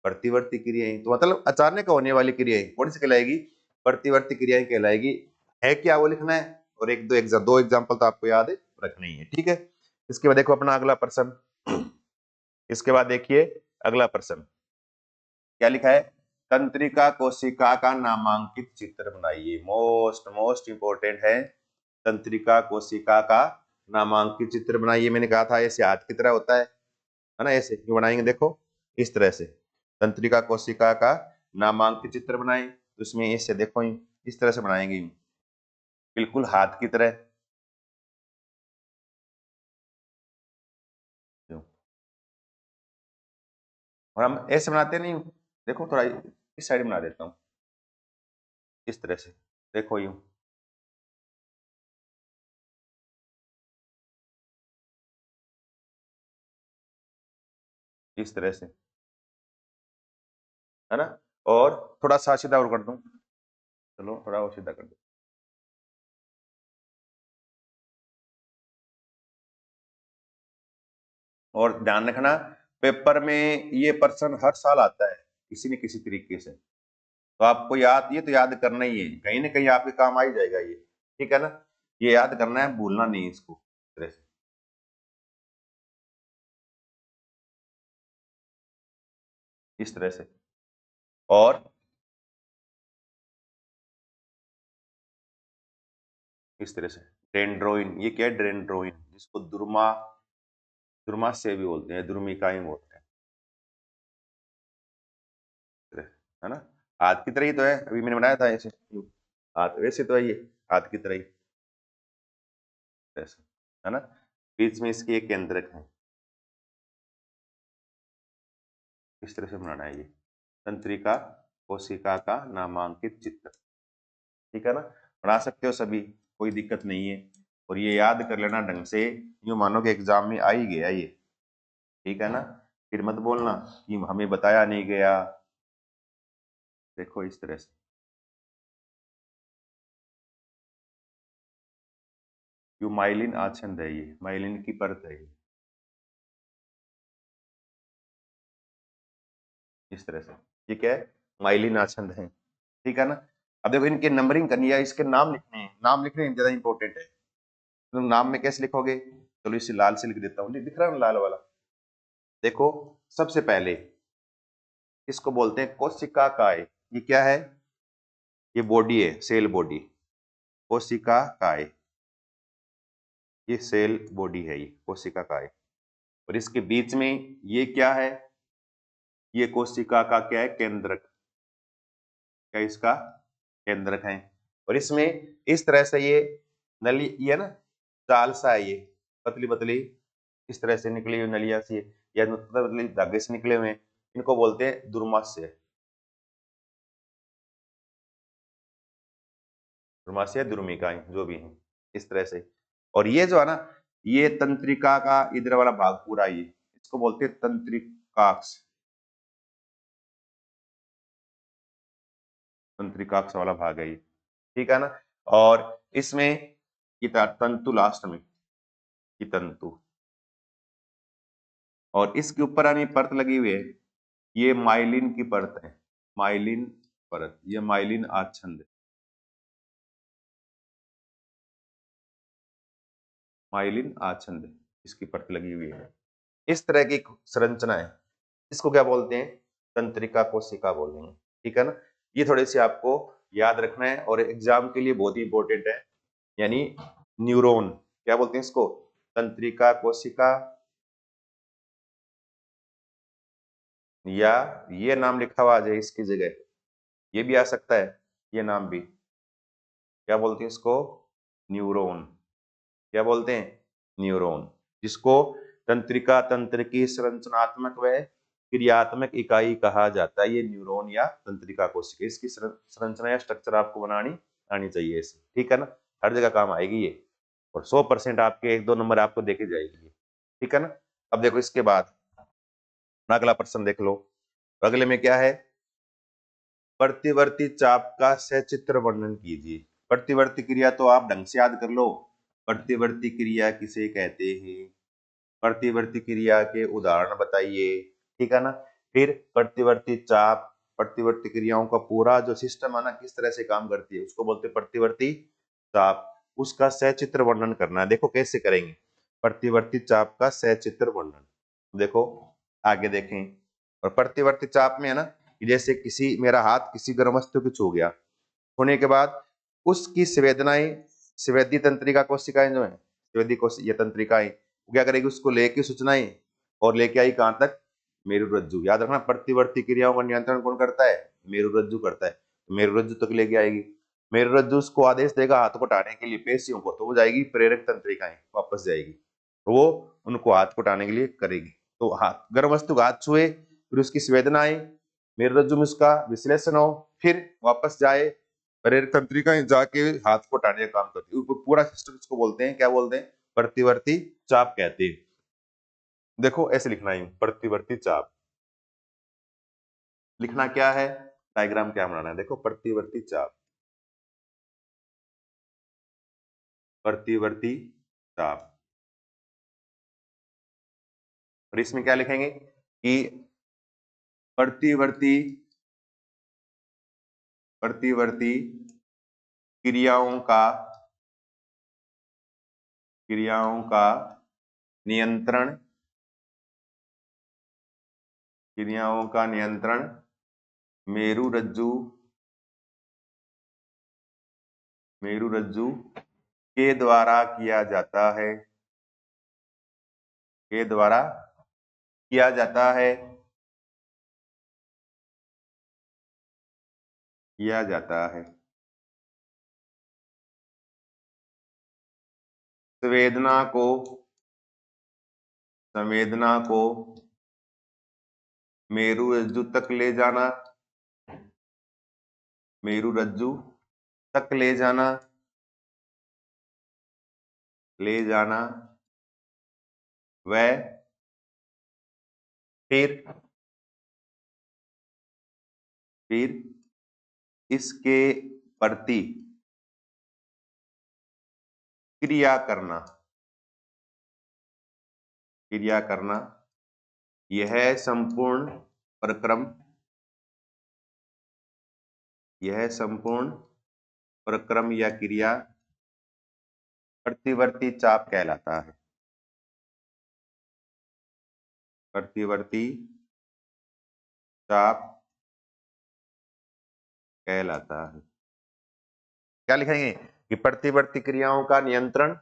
प्रतिवर्ती क्रियाएं। तो मतलब अचानक होने वाली क्रियाएं कौन सी कहलाएगी, प्रतिवर्ती क्रियाएं कहलाएगी। है क्या वो लिखना है, और एक दो एग्जाम्पल तो आपको याद रखना ही है, ठीक है। इसके बाद देखो अपना अगला प्रश्न, इसके बाद देखिए अगला प्रश्न क्या लिखा है, तंत्रिका कोशिका का नामांकित चित्र बनाइए। मोस्ट इंपोर्टेंट है, तंत्रिका कोशिका का नामांकित चित्र बनाइए। मैंने कहा था ऐसे हाथ की तरह होता है, है ना, ऐसे क्यों बनाएंगे, देखो इस तरह से तंत्रिका कोशिका का नामांकित चित्र बनाए, तो इसमें ऐसे देखो इस तरह से बनाएंगे, बिल्कुल हाथ की तरह। और हम ऐसे बनाते नहीं, देखो थोड़ा इस साइड बना देता हूँ, इस तरह से देखो यूं, इस तरह से, है ना। और थोड़ा सा सीधा और कर दूं, चलो थोड़ा और सीधा कर दो। और ध्यान रखना, पेपर में ये प्रश्न हर साल आता है किसी न किसी तरीके से, तो आपको याद, ये तो याद करना ही है, कहीं ना कहीं आपके काम आ ही जाएगा ये, ठीक है ना। ये याद करना है, भूलना नहीं है इसको, इस तरह से, इस तरह से। और इस तरह से डेंड्रोइन, ये क्या है, डेंड्रोइन, जिसको दुर्मा, दुर्मास्य भी बोलते हैं, दुर्मिकाएं बोलते हैं, इस तरह से, है ना। हाथ की तरह ही तो है, अभी मैंने बनाया था ऐसे, हाथ वैसे तो है ये, हाथ की तरह ही, ऐसे, है ना। बीच में इसकी एक केंद्रक है, इस तरह से बनाना है ये तंत्रिका कोशिका का नामांकित चित्र, ठीक है ना। बना सकते हो सभी, कोई दिक्कत नहीं है। और ये याद कर लेना ढंग से, यूं मानो कि एग्जाम में आ ही गया ये, ठीक है ना। फिर मत बोलना कि हमें बताया नहीं गया, देखो इस तरह से, जो माइलिन आच्छादन है, ये माइलिन की परत है ये, इस तरह से, ठीक है, माइलिन आच्छादन है, ठीक है ना। अब देखो इनके नंबरिंग करनी है, इसके नाम लिखने हैं, नाम लिखने ज्यादा इंपॉर्टेंट है। तो नाम में कैसे लिखोगे, चलो इसे लाल से लिख देता हूँ, दिख रहा है ना लाल वाला, देखो सबसे पहले इसको बोलते हैं कोशिका काय, ये क्या है, ये बॉडी है, सेल बॉडी, कोशिका काय, ये सेल बॉडी है, ये कोशिका काय। और इसके बीच में ये क्या है, ये कोशिका का क्या है, केंद्रक, क्या इसका केंद्रक है। और इसमें इस तरह से ये नली, ये ना जाल सा है, ये पतली पतली इस तरह से निकली हुई नलिया सी, या पतली पतली धागे से निकले हुए, इनको बोलते हैं दुर्मास्य, दुर्मास्य दुर्मिकाएं जो भी हैं, इस तरह से। और ये जो है ना, ये तंत्रिका का इधर वाला भाग पूरा, ये इसको बोलते हैं तंत्रिकाक्ष, तंत्रिकाक्ष वाला भाग है ये, ठीक है ना। और इसमें ये तंतु लास्ट में, ये तंतु, और इसके ऊपर यानी परत लगी हुई है, ये माइलिन की परत है, माइलिन परत, ये माइलिन आच्छादन, माइलिन आच्छादन, इसकी परत लगी हुई है, इस तरह की संरचना है, इसको क्या बोलते हैं, तंत्रिका कोशिका बोलेंगे, ठीक है ना। ये थोड़ी सी आपको याद रखना है, और एग्जाम के लिए बहुत ही इंपॉर्टेंट है, यानी न्यूरॉन, क्या बोलते हैं इसको, तंत्रिका कोशिका, या ये नाम लिखा हुआ आ जाए इसकी जगह, ये भी आ सकता है, ये नाम भी, क्या बोलते हैं इसको, न्यूरॉन, क्या बोलते हैं, न्यूरॉन, जिसको तंत्रिका तंत्र की संरचनात्मक व क्रियात्मक इकाई कहा जाता है, ये न्यूरॉन या तंत्रिका कोशिका, इसकी संरचना या स्ट्रक्चर आपको बनानी आनी चाहिए इसे, ठीक है ना। हर जगह काम आएगी ये, और 100% आपके 1-2 नंबर आपको देके जाएगी, ठीक है ना। अब देखो इसके बाद अगला प्रश्न देख लो, अगले में क्या है, प्रतिवर्ती चाप का सचित्र वर्णन कीजिए। प्रतिवर्ती क्रिया तो आप ढंग से याद कर लो, प्रतिवर्ती क्रिया किसे कहते हैं, प्रतिवर्ती क्रिया के उदाहरण बताइए, ठीक है ना। फिर प्रतिवर्ती चाप, प्रतिवर्ती क्रियाओं का पूरा जो सिस्टम है ना, किस तरह से काम करती है, उसको बोलते हैं प्रतिवर्ती चाप, उसका सचित्र वर्णन करना है। देखो कैसे करेंगे प्रतिवर्ती चाप का सचित्र वर्णन, देखो आगे देखें। और प्रतिवर्ती चाप में है ना, जैसे किसी, मेरा हाथ किसी गर्म वस्तु को छू गया, होने के बाद उसकी संवेदनाएं, संवेदी तंत्रिका कोशिकाएं जो है, संवेदी कोशिका, ये तंत्रिकाएं क्या करेगी, उसको लेके सूचनाएं और लेके आई कहां तक, मेरुरज्जु। याद रखना प्रतिवर्ती क्रियाओं का नियंत्रण कौन करता है, मेरुरज्जु करता है। तो मेरुरज्जु तक लेके आएगी, मेरुरज्जु उसको आदेश देगा हाथ को हटाने के लिए पेशियों को, तो वो जाएगी प्रेरक तंत्रिकाएं वापस जाएगी, तो वो उनको हाथ को हटाने के लिए करेगी। तो हाथ गर्म वस्तु का हाथ छुए, फिर उसकी संवेदना आई, मेरुरज्जु में उसका विश्लेषण हो, फिर वापस जाए प्रेरक तंत्रिकाएं जाके हाथ को हटाने का काम करती है। पूरा सिस्टम इसको बोलते हैं, क्या बोलते हैं, प्रतिवर्ती चाप कहते हैं। देखो ऐसे लिखना है, प्रतिवर्ती चाप लिखना क्या है, डायग्राम क्या बनाना है, देखो प्रतिवर्ती चाप, प्रतिवर्ती चाप। और इसमें क्या लिखेंगे कि प्रतिवर्ती प्रतिवर्ती क्रियाओं का नियंत्रण, क्रियाओं का नियंत्रण मेरुरज्जु मेरुरज्जु के द्वारा किया जाता है, के द्वारा किया जाता है, किया जाता है। संवेदना को संवेदना को मेरुरज्जु तक ले जाना, मेरुरज्जु तक ले जाना व फिर इसके प्रति क्रिया करना, क्रिया करना। यह संपूर्ण प्रक्रम, यह संपूर्ण प्रक्रम या क्रिया प्रतिवर्ती चाप कहलाता है, प्रतिवर्ती चाप कहलाता है। क्या लिखेंगे कि प्रतिवर्ती क्रियाओं का नियंत्रण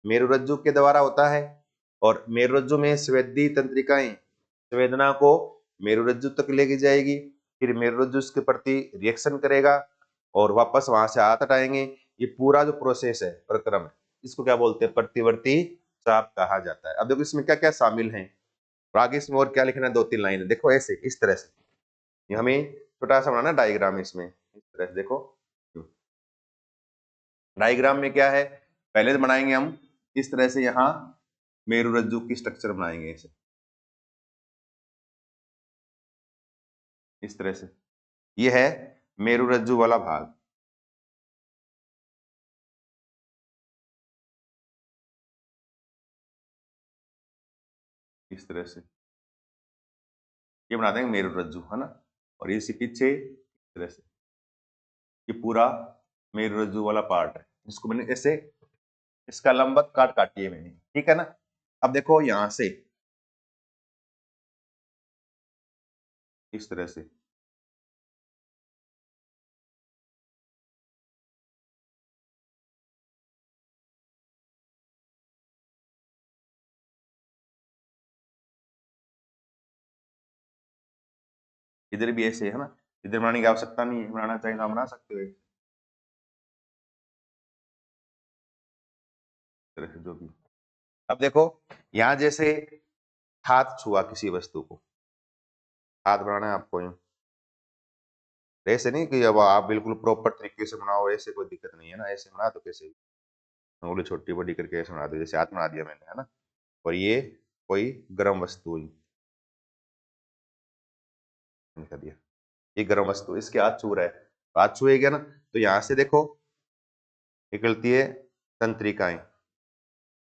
मेरुरज्जु के द्वारा होता है, और मेरुरज्जु में संवेदी तंत्रिकाएं संवेदना को मेरुरज्जु तक लेके जाएगी, फिर मेरुरज्जु इसके प्रति रिएक्शन करेगा और वापस वहां से हाथ हटाएंगे। ये पूरा जो प्रोसेस है, प्रक्रम है, इसको क्या बोलते हैं, प्रतिवर्ती चाप कहा जाता है। अब देखो इसमें क्या क्या शामिल है, आगे इसमें और क्या लिखना है, 2-3 लाइन देखो ऐसे इस तरह से। ये हमें छोटा सा बनाना डायग्राम, इसमें इस तरह से देखो। डायग्राम में क्या है, पहले तो बनाएंगे हम इस तरह से, यहाँ मेरुरज्जु की स्ट्रक्चर बनाएंगे इसे इस तरह से। ये है मेरुरज्जु वाला भाग, इस तरह से ये बना देंगे मेरुरज्जु, है ना। और इसी पीछे इस तरह से ये पूरा मेरुरज्जु वाला पार्ट है, इसको मैंने ऐसे इसका लंबवत काट काटी है मैंने, ठीक है ना। अब देखो यहां से इस तरह से इधर भी ऐसे है ना, इधर बनाने की आवश्यकता नहीं है, बनाना चाहिए तो बना सकते हो इस तरह से जो भी। अब देखो यहां जैसे हाथ छुआ किसी वस्तु को, हाथ बनाना है आपको यूं, ऐसे नहीं कि अब आप बिल्कुल प्रॉपर तरीके से बनाओ, ऐसे कोई दिक्कत नहीं है ना, ऐसे बना तो कैसे उंगली छोटी बड़ी करके ऐसे बना दो, जैसे हाथ बना दिया मैंने, है ना। और ये कोई गर्म वस्तु हुई, दिखा दिया, ये गर्म वस्तु, इसके हाथ छू रहा है, हाथ छुएगा ना, तो यहां से देखो निकलती है तंत्रिकाएं।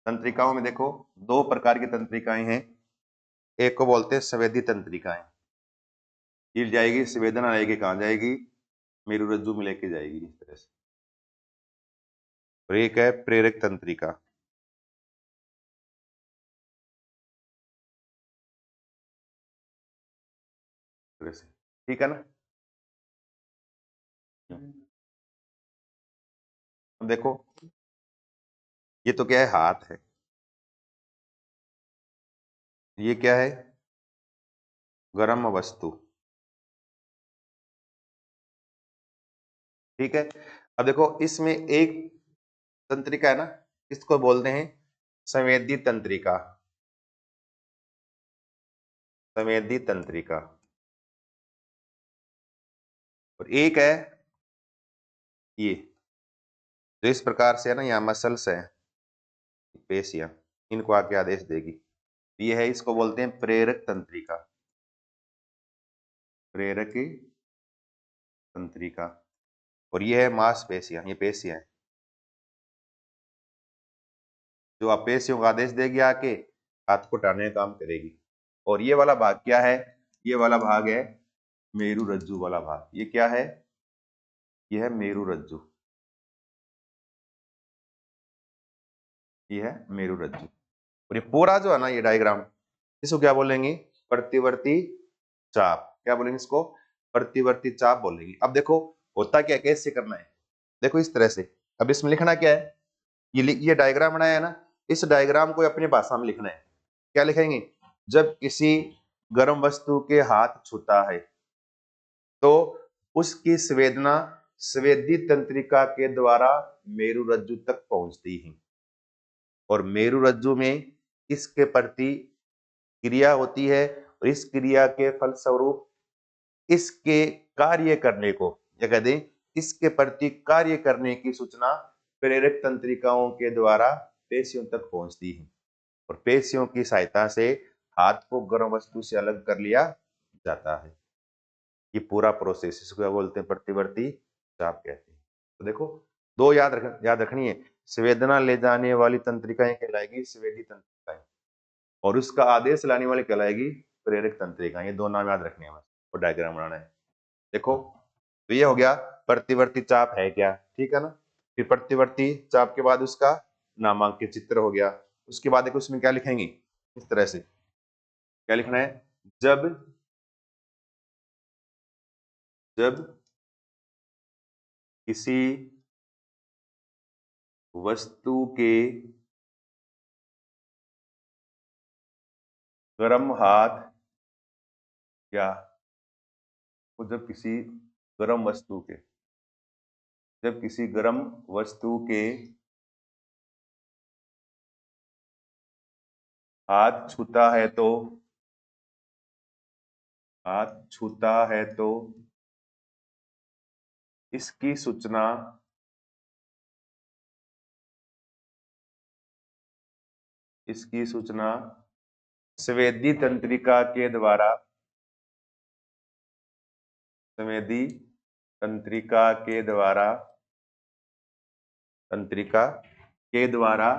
तंत्रिकाओं में देखो दो प्रकार की तंत्रिकाएं हैं, एक को बोलते हैं संवेदी तंत्रिकाएं, ये जाएगी संवेदना लेके कहाँ जाएगी, मेरुरज्जु में लेके जाएगी इस तरह से। और एक है प्रेरक तंत्रिका, तरह से, ठीक है ना। अब देखो ये तो क्या है, हाथ है, ये क्या है? गर्म वस्तु। ठीक है। अब देखो इसमें एक तंत्रिका है ना, इसको बोलते हैं संवेदी तंत्रिका। संवेदी तंत्रिका। और एक है ये, जो इस प्रकार से है ना, यहाँ मसल्स है, पेशियां, इनको आके आदेश देगी। ये है, इसको बोलते हैं प्रेरक तंत्रिका। प्रेरक तंत्रिका। और ये है मांसपेशियां, ये पेशियां हैं जो आप पेशियों का आदेश देगी, आके हाथ को उठाने का काम करेगी। और ये वाला भाग क्या है? ये वाला भाग है मेरु रज्जु वाला भाग। ये क्या है? ये है मेरु रज्जु। ये है मेरु रज्जु। और ये पूरा जो है ना, ये डायग्राम, इसको क्या बोलेंगे? प्रतिवर्ती चाप। क्या बोलेंगे इसको? प्रतिवर्ती चाप बोलेंगे। अब देखो होता क्या, कैसे करना है, देखो इस तरह से। अब इसमें लिखना क्या है? ये डायग्राम बनाया है ना, इस डायग्राम को अपनी भाषा में लिखना है। क्या लिखेंगे? जब किसी गर्म वस्तु के हाथ छूता है तो उसकी संवेदना संवेदी तंत्रिका के द्वारा मेरु रज्जु तक पहुंचती है, और मेरु रज्जु में इसके प्रति क्रिया होती है, और इस क्रिया के फलस्वरूप इसके कार्य करने को, या कह दें इसके प्रति कार्य करने की सूचना प्रेरक तंत्रिकाओं के द्वारा पेशियों तक पहुंचती है, और पेशियों की सहायता से हाथ को गर्म वस्तु से अलग कर लिया जाता है। ये पूरा प्रोसेस, इसको क्या बोलते हैं? प्रतिवर्ती चाप कहते हैं। तो देखो दो याद रखनी है। संवेदना ले जाने वाली तंत्रिकाएं कहलाएगी संवेदी तंत्रिकाएं, और उसका आदेश लाने वाली कहलाएगी प्रेरक तंत्रिकाएं। ये दो नाम याद रखने हैं बस, और डायग्राम बनाना है। देखो तो ये हो गया प्रतिवर्ती चाप है क्या, ठीक है ना। फिर प्रतिवर्ती चाप के बाद उसका नामांकित चित्र हो गया। उसके बाद देखो उसमें क्या लिखेंगे, इस तरह से क्या लिखना है? जब जब किसी वस्तु के गर्म हाथ, या जब किसी गर्म वस्तु के, जब किसी गर्म वस्तु के हाथ छूता है तो, हाथ छूता है तो इसकी सूचना इसकी सूचना संवेदी तंत्रिका के द्वारा, संवेदी तंत्रिका के द्वारा, तंत्रिका के द्वारा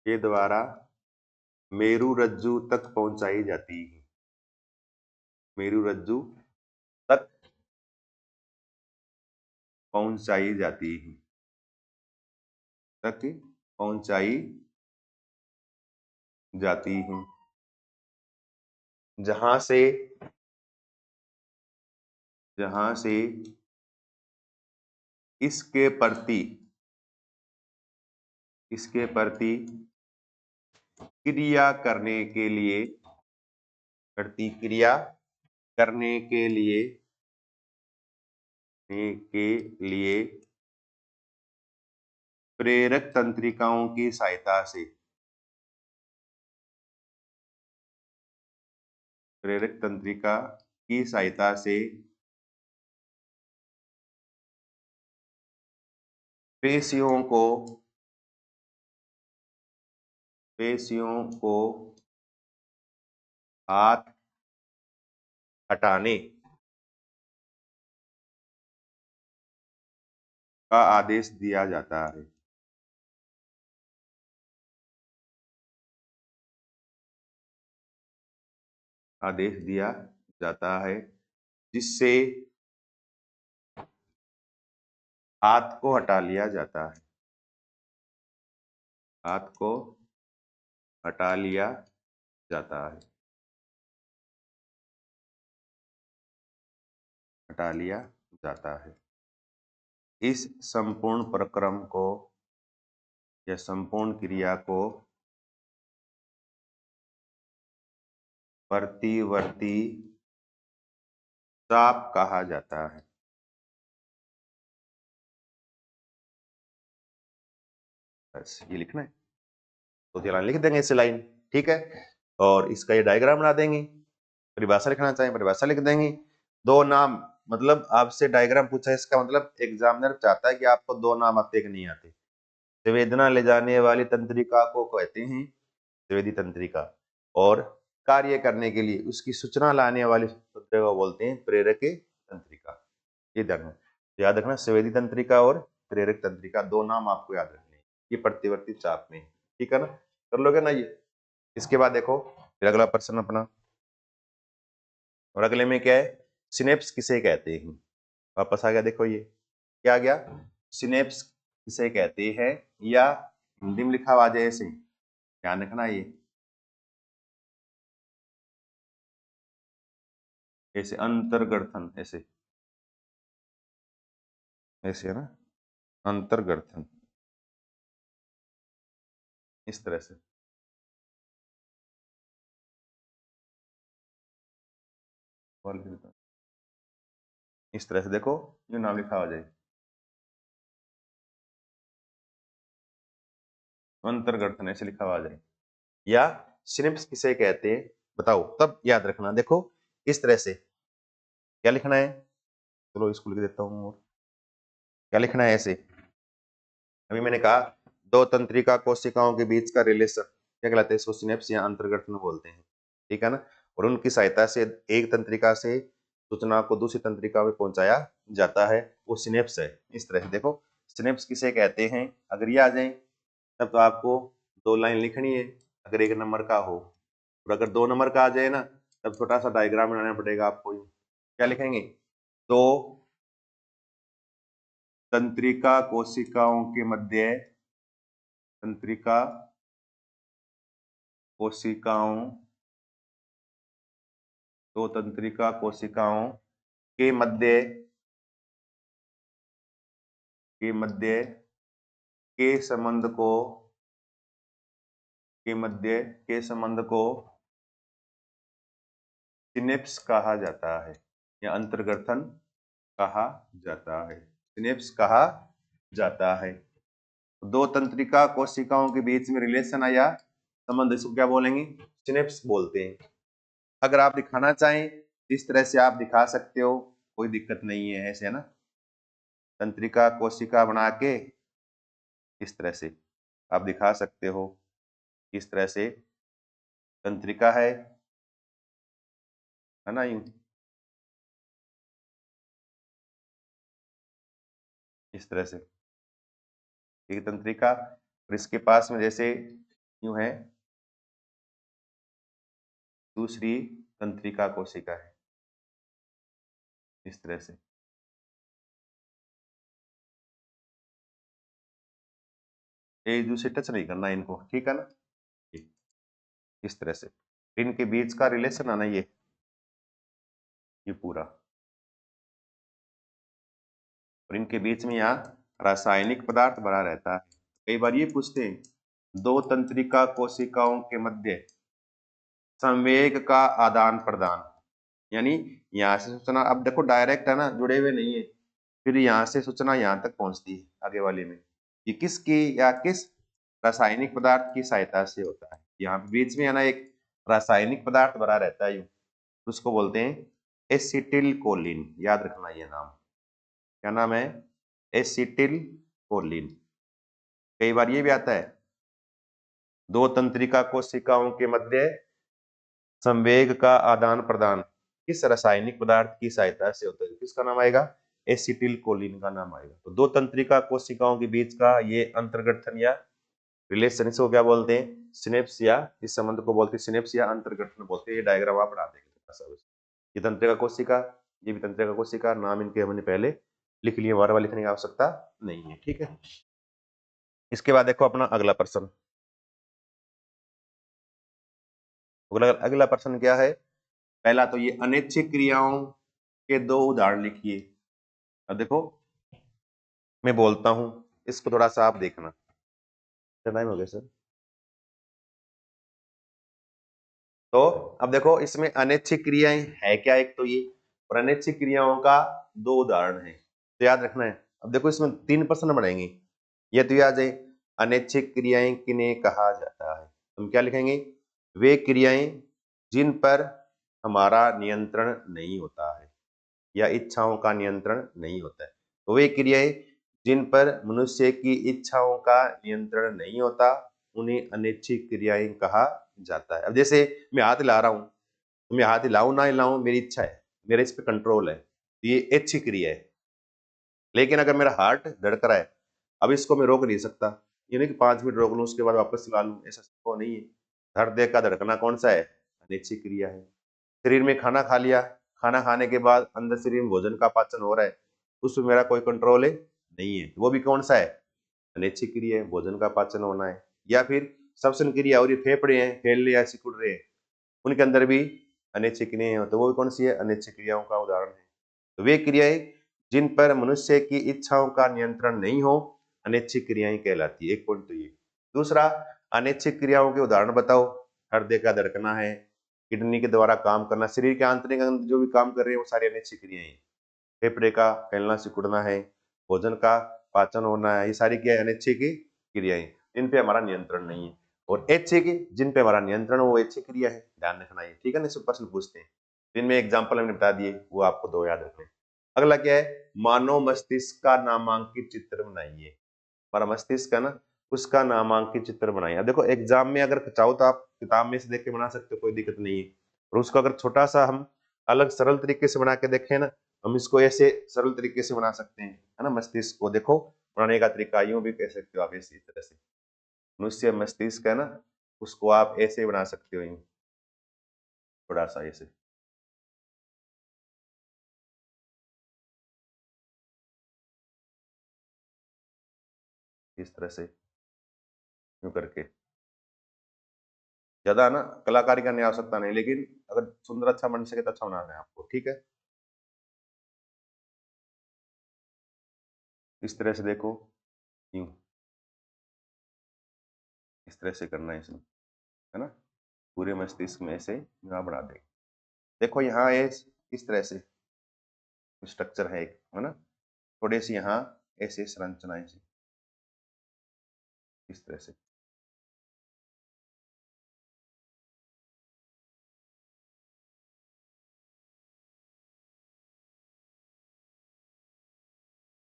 के द्वारा मेरु रज्जु तक पहुंचाई जाती है। मेरु रज्जु तक पहुंचाई जाती है, तक पहुंचाई जाती है, जहां से जहां से इसके प्रति क्रिया करने के लिए, प्रतिक्रिया करने के लिए प्रेरक तंत्रिकाओं की सहायता से, प्रेरक तंत्रिका की सहायता से पेशियों को हाथ हटाने का आदेश दिया जाता है। आदेश दिया जाता है, जिससे हाथ को हटा लिया जाता है। हाथ को हटा लिया जाता है। हटा लिया जाता है। इस संपूर्ण प्रक्रम को, या संपूर्ण क्रिया को प्रतिवर्ती चाप कहा जाता है। बस ये लिखना है, तो चला लिख देंगे इसे लाइन, ठीक है। और इसका ये डायग्राम बना देंगे, परिभाषा लिखना चाहें परिभाषा लिख देंगे। दो नाम, मतलब आपसे डायग्राम पूछा है, इसका मतलब एग्जामिनर चाहता है कि आपको दो नाम आते कि नहीं आते। संवेदना ले जाने वाली तंत्रिका को कहते हैं संवेदी तंत्रिका, और कार्य करने के लिए उसकी सूचना लाने वाली तंत्रिका को बोलते हैं प्रेरक तंत्रिका। ये ध्यान याद रखना, संवेदी तंत्रिका और प्रेरक तंत्रिका, दो नाम आपको याद रखने हैं, ये प्रतिवर्ती चाप में, ठीक है ना, कर लोगे ना ये। इसके बाद देखो फिर अगला प्रश्न अपना, और अगले में क्या है, सिनेप्स किसे कहते हैं। वापस आ गया, देखो ये क्या आ गया, सिनेप्स किसे कहते हैं, या हिंदी में लिखा हुआ आ जाए ऐसे, ध्यान रखना ये ऐसे अंतर्गर्थन, ऐसे ऐसे है ना, अंतर्गर्थन, इस तरह से। इस तरह से देखो जो नाम लिखा हो जाए, अंतर्गर्थन ऐसे लिखा हुआ आ जाए, या सिनेप्स किसे कहते हैं बताओ, तब याद रखना। देखो इस तरह से क्या लिखना है, चलो इसको लिख देता हूँ, और क्या लिखना है ऐसे, अभी मैंने कहा दो तंत्रिका कोशिकाओं के बीच का रिलेशन क्या कहलाता है, इसको सिनेप्स या अंतर्गठन बोलते हैं, ठीक है ना। और उनकी सहायता से एक तंत्रिका से सूचना को दूसरी तंत्रिका में पहुंचाया जाता है, वो सिनेप्स है। इस तरह से देखो सिनेप्स किसे कहते हैं, अगर ये आ जाए तब तो आपको दो लाइन लिखनी है अगर एक नंबर का हो, और अगर दो नंबर का आ जाए ना तब छोटा सा डायग्राम बनाना पड़ेगा आपको। क्या लिखेंगे, दो तंत्रिका कोशिकाओं के मध्य, तंत्रिका कोशिकाओं, दो तंत्रिका कोशिकाओं के मध्य के संबंध को सिनेप्स कहा जाता है, या अंतर्गठन कहा जाता है, सिनेप्स कहा जाता है। दो तंत्रिका कोशिकाओं के बीच में रिलेशन आया संबंध, इसको क्या बोलेंगे, सिनेप्स बोलते हैं। अगर आप दिखाना चाहें इस तरह से आप दिखा सकते हो, कोई दिक्कत नहीं है, ऐसे है ना, तंत्रिका कोशिका बना के इस तरह से आप दिखा सकते हो, इस तरह से तंत्रिका है ना, यूं इस तरह से एक तंत्रिका, और इसके पास में जैसे यूं है दूसरी तंत्रिका कोशिका है, इस तरह से। एक दूसरे टच नहीं करना इनको, ठीक है ना, इस तरह से इनके बीच का रिलेशन आना ये पूरा, और इनके बीच में यहाँ रासायनिक पदार्थ भरा रहता है। कई बार ये पूछते हैं दो तंत्रिका कोशिकाओं के मध्य संवेग का आदान प्रदान, यानी यहाँ से सूचना, अब देखो डायरेक्ट है ना, जुड़े हुए नहीं है, फिर यहाँ से सूचना यहाँ तक पहुंचती है आगे वाले में, ये किसकी या किस रासायनिक पदार्थ की सहायता से होता है। यहाँ बीच में है ना एक रासायनिक पदार्थ भरा रहता है, उसको बोलते हैं एसिटिल कोलिन, याद रखना ये नाम, क्या नाम है, एसिटिल कोलिन। कई बार ये भी आता है दो तंत्रिका कोशिकाओं के मध्य संवेग का आदान प्रदान किस रासायनिक पदार्थ की सहायता से होता है, किसका नाम आएगा, एसिटिल कोलिन का नाम आएगा। तो दो तंत्रिका कोशिकाओं के बीच का ये अंतर्गठन या रिलेशन, इसको क्या बोलते हैं, सिनेप्स, या इस संबंध को बोलते हैं सिनेप्स या अंतर्गठन बोलते हैं। ये डायग्राम आप बना देंगे, ये तंत्रिका कोशिका, ये भी तंत्रिका कोशिका, नाम इनके हमने पहले लिख लिए, बार बार लिखने की आवश्यकता नहीं है, ठीक है। इसके बाद देखो अपना अगला प्रश्न, अगला प्रश्न क्या है, पहला तो ये अनैच्छिक क्रियाओं के दो उदाहरण लिखिए। अब देखो मैं बोलता हूं, इसको थोड़ा सा आप देखना, टाइम हो गया सर। तो अब देखो इसमें अनैच्छिक क्रियाएं है क्या, एक तो ये, और अनैच्छिक क्रियाओं का दो उदाहरण है, तो याद रखना है। अब देखो इसमें 3 प्रश्न बनाएंगे, ये तो याद है। अनैच्छिक क्रियाएं किन्हें कहा जाता है, हम क्या लिखेंगे, वे क्रियाएं जिन पर हमारा नियंत्रण नहीं होता है या इच्छाओं का नियंत्रण नहीं होता है। तो वे क्रियाएं जिन पर मनुष्य की इच्छाओं का नियंत्रण नहीं होता, उन्हें अनैच्छिक क्रियाएं कहा जाता है। अब जैसे मैं हाथ हिला रहा हूं, तो मैं हाथ हिलाऊं ना हिलाऊं मेरी इच्छा है, मेरे इस पे कंट्रोल है, तो ये ऐच्छिक क्रिया है। लेकिन अगर मेरा हार्ट धड़क रहा है, अब इसको मैं रोक नहीं सकता, ये नहीं कि 5 मिनट रोक लूं उसके बाद वापस चला लूं, ऐसा संभव नहीं है। हृदय का धड़कना कौन सा है, अनैच्छिक क्रिया है। शरीर में खाना खा लिया, खाना खाने के बाद अंदर शरीर में भोजन का पाचन हो रहा है, उसमें मेरा कोई कंट्रोल है नहीं है, वो भी कौन सा है, अनैच्छिक क्रिया है, भोजन का पाचन होना है। या फिर श्वसन क्रिया, और ये फेफड़े हैं फैल रहे या सिकुड़ रहे हैं, उनके अंदर भी अनैच्छिक क्रियाएं हो, तो वो भी कौन सी है, अनैच्छिक क्रियाओं का उदाहरण है। तो वे क्रियाएं जिन पर मनुष्य की इच्छाओं का नियंत्रण नहीं हो, अनैच्छिक क्रियाएं कहलाती है। एक पॉइंट तो ये। दूसरा, अनैच्छिक क्रियाओं के उदाहरण बताओ। हृदय का धड़कना है, किडनी के द्वारा काम करना, शरीर के आंतरिक अंग जो भी काम कर रहे हैं वो सारी अनैच्छिक क्रियाएं हैं। फेफड़े का फैलना सिकुड़ना है, भोजन का पाचन होना है, ये सारी क्या है, अनैच्छिक क्रियाएं, इन पे हमारा नियंत्रण नहीं है। और ऐच्छिक जिन पे हमारा नियंत्रण हो वो ऐच्छिक क्रिया है, ध्यान रखना है, ठीक है ना। इस प्रश्न पूछते हैं, जिनमें एग्जाम्पल हमने बता दिए, वो आपको दो याद रखने। अगला क्या है, मानव मस्तिष्क का नामांकित चित्र बनाइए। हमारा मस्तिष्क है ना, उसका नामांकित चित्र बनाइए। अब देखो एग्जाम में अगर चाहो तो आप किताब में से देख के बना सकते हो, कोई दिक्कत नहीं है। और उसको अगर छोटा सा हम अलग सरल तरीके से बना के देखें ना, हम इसको ऐसे सरल तरीके से बना सकते हैं, है ना। मस्तिष्क को देखो बनाने का तरीका यूं भी कह सकते हो आप, इसी तरह से मनुष्य मस्तिष्क है ना, उसको आप ऐसे बना सकते हो, यूं थोड़ा सा ऐसे, इस तरह से यूं करके। ज्यादा ना कलाकारी करने की आवश्यकता नहीं, लेकिन अगर सुंदर अच्छा बन सके तो अच्छा बनाना है आपको, ठीक है। इस तरह से देखो, यूं इस तरह से करना है इसमें, है ना। पूरे मस्तिष्क में ऐसे यहाँ बढ़ा दें। देखो यहाँ इस तरह से स्ट्रक्चर है एक, है ना। थोड़े से यहाँ ऐसे संरचनाएं से, इस तरह से।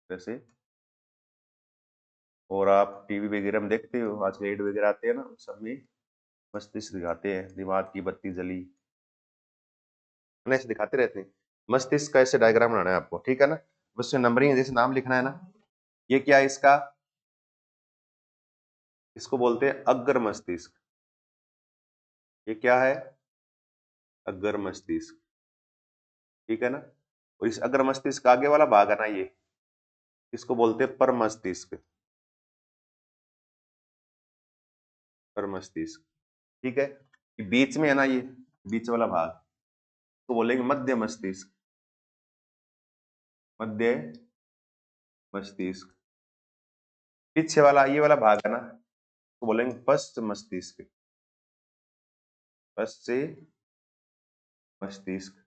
जैसे, और आप टीवी वगैरह में देखते हो आजकल एड वगैरह आते हैं ना, उन सब में मस्तिष्क दिखाते हैं, दिमाग की बत्ती जली, है ना, ऐसे दिखाते रहते हैं। मस्तिष्क का ऐसे डायग्राम बनाना है आपको, ठीक है ना। उससे नंबरिंग जैसे नाम लिखना है ना। ये क्या है इसका, इसको बोलते हैं अग्र मस्तिष्क। ये क्या है, अग्र मस्तिष्क, ठीक है ना। और इस अग्र मस्तिष्क का आगे वाला भाग है ना, ये इसको बोलते हैं पर मस्तिष्क, पर मस्तिष्क, ठीक है। ये बीच में है ना, ये बीच वाला भाग तो बोलेंगे मध्य मस्तिष्क, मध्य मस्तिष्क। पीछे वाला ये वाला भाग है ना, तो बोलेंगे पश्च मस्तिष्क, पश्च मस्तिष्क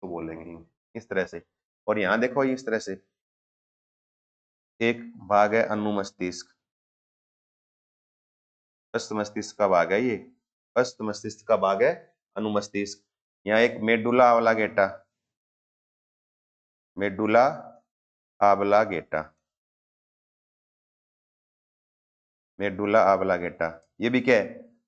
तो बोलेंगे इस तरह से। और यहाँ देखो इस तरह से एक भाग है अनुमस्तिष्क, पश्च मस्तिष्क का भाग है ये, पश्च मस्तिष्क का भाग है अनुमस्तिष्क। यहाँ एक medulla oblongata, medulla oblongata, medulla oblongata, ये भी क्या है,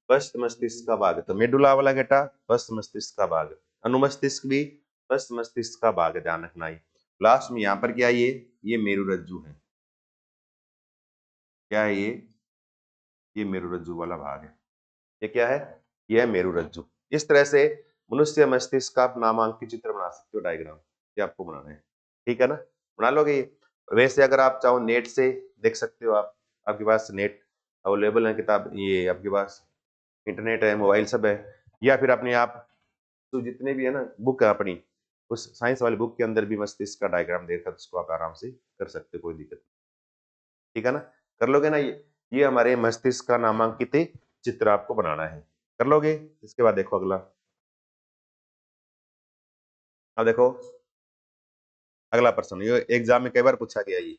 पश्च मस्तिष्क का भाग है। तो मेडुला ऑब्लांगेटा पश्च मस्तिष्क का भाग है, अनुमस्तिष्क भी पश्च मस्तिष्क का भाग है, ध्यान रखना है। लास्ट में यहाँ पर क्या है, ये मेरुरज्जु है, क्या है ये मेरुरज्जु वाला भाग है। ये क्या है, ये है मेरुरज्जु। इस तरह से मनुष्य मस्तिष्क का आप नामांकित चित्र बना सकते हो, डायग्राम ये आपको बनाना है, ठीक है ना। बना लोगे ये। वैसे अगर आप चाहो नेट से देख सकते हो, आप आपके पास नेट अवेलेबल है, किताब ये आपके पास इंटरनेट है, मोबाइल सब है। या फिर अपने आप तो जितने भी है ना बुक है अपनी, उस साइंस वाली बुक के अंदर भी मस्तिष्क का डायग्राम देखकर उसको आप आराम से कर सकते हो, कोई दिक्कत नहीं, ठीक है ना। कर लोगे ना ये हमारे मस्तिष्क का नामांकित चित्र आपको बनाना है, कर लोगे। इसके बाद देखो अगला, अब देखो अगला प्रश्न, ये एग्जाम में कई बार पूछा गया। ये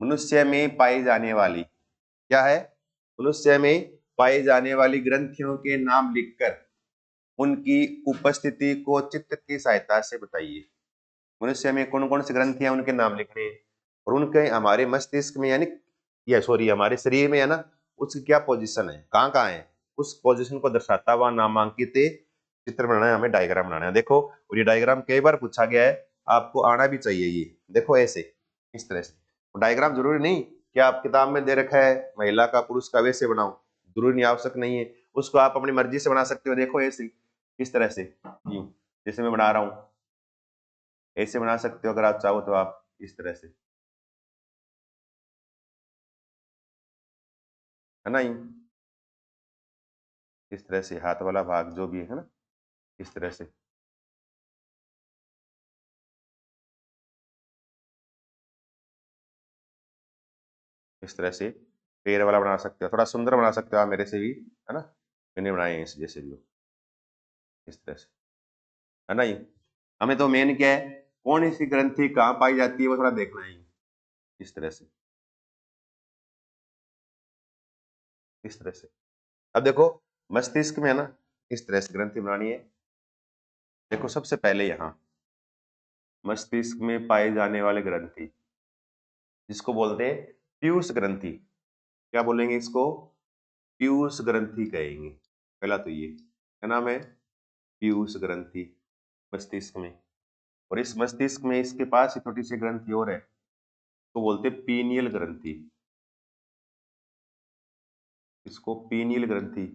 मनुष्य में पाई जाने वाली क्या है, मनुष्य में पाई जाने वाली ग्रंथियों के नाम लिखकर उनकी उपस्थिति को चित्र की सहायता से बताइए। मनुष्य में कौन कौन सी ग्रंथियां, उनके नाम लिखने हैं और उनके हमारे मस्तिष्क में यानी या सॉरी हमारे शरीर में है ना, उसकी क्या पोजीशन है, कहाँ कहाँ है, उस पोजीशन को दर्शाता हुआ नामांकित चित्र बनाना है, हमें डायग्राम बनाना है। देखो और ये डायग्राम कई बार पूछा गया है, आपको आना भी चाहिए। ये देखो ऐसे इस तरह से डायग्राम, जरूरी नहीं कि आप किताब में दे रखा है महिला का पुरुष का वैसे बनाओ, जरूरी नहीं, आवश्यक नहीं है, उसको आप अपनी मर्जी से बना सकते हो। देखो ऐसे इस तरह से यूं जैसे मैं बना रहा हूं, ऐसे बना सकते हो अगर आप चाहो तो, आप इस तरह से, है ना, यूं इस तरह से हाथ वाला भाग जो भी है ना, इस तरह से। इस तरह से पैर वाला बना सकते हो, थोड़ा सुंदर बना सकते हो आप मेरे से भी, है ना, मैंने बनाए हैं इस जैसे भी, इस तरह से, है ना। ये हमें तो मेन क्या है, कौन सी ग्रंथि कहाँ पाई जाती है वो थोड़ा देखना है, इस तरह से, इस तरह से। अब देखो मस्तिष्क में है ना, इस तरह से ग्रंथि बनानी है। देखो सबसे पहले यहाँ मस्तिष्क में पाए जाने वाले ग्रंथि जिसको बोलते हैं पीयूष ग्रंथि, क्या बोलेंगे इसको, पीयूष ग्रंथि कहेंगे। पहला तो ये क्या नाम है, पीयूष ग्रंथि मस्तिष्क में। और इस मस्तिष्क में इसके पास ही छोटी सी ग्रंथि और है, तो बोलते हैं पीनियल ग्रंथि, इसको पीनियल ग्रंथि।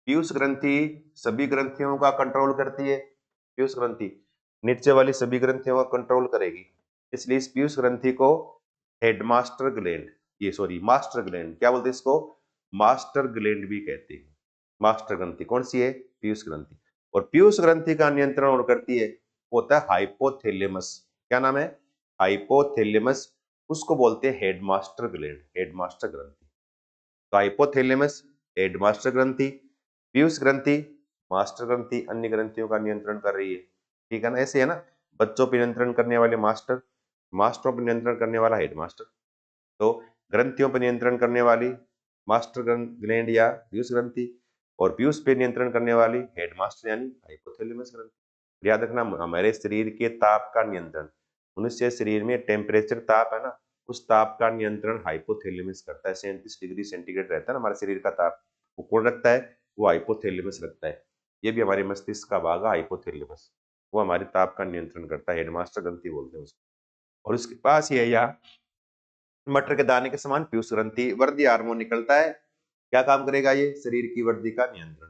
पीयूष ग्रंथि सभी ग्रंथियों का कंट्रोल करती है, पीयूष ग्रंथि नीचे वाली सभी ग्रंथियों का कंट्रोल करेगी, इसलिए इस पीयूष ग्रंथि को हेडमास्टर ग्लैंड, ये सॉरी मास्टर ग्लैंड क्या बोलते हैं इसको, मास्टर ग्लैंड भी कहते हैं। मास्टर ग्रंथि कौन सी है, पीयूष ग्रंथि। और पीयूष ग्रंथि का नियंत्रण और करती है वो होता है हाइपोथैलेमस, क्या नाम है, हाइपोथैलेमस, उसको बोलते हैं हेडमास्टर ग्लैंड, हेडमास्टर ग्रंथि। तो हाइपोथैलेमस हेडमास्टर ग्रंथि, पीयूष ग्रंथि मास्टर ग्रंथि अन्य ग्रंथियों का नियंत्रण कर रही है, ठीक है ना। ऐसे है ना, बच्चों पर नियंत्रण करने वाले मास्टर, मास्टरों पर नियंत्रण करने वाला हेडमास्टर, तो ग्रंथियों पर नियंत्रण करने वाली मास्टर ग्लैंड या पीयूष ग्रंथि, और पीयूष पे नियंत्रण करने वाली हेडमास्टर यानी हाइपोथैलेमस ग्रंथि। याद रखना हमारे शरीर के ताप का नियंत्रण, मनुष्य शरीर में टेम्परेचर ताप है ना, उस ताप का नियंत्रण हाइपोथैलेमस करता है। 37 डिग्री सेंटीग्रेड रहता है ना हमारे शरीर का ताप, वो कौन रखता है, वो हाइपोथैलेमस रखता है। ये भी हमारे मस्तिष्क का भाग है हाइपोथैलेमस, वो हमारे ताप का नियंत्रण करता है, हेडमास्टर ग्रंथि बोलते हैं उसको। और उसके पास ही है यहाँ मटर के दाने के समान पीयूष ग्रंथि, वर्दी हार्मोन निकलता है, क्या काम करेगा ये, शरीर की वर्दी का नियंत्रण।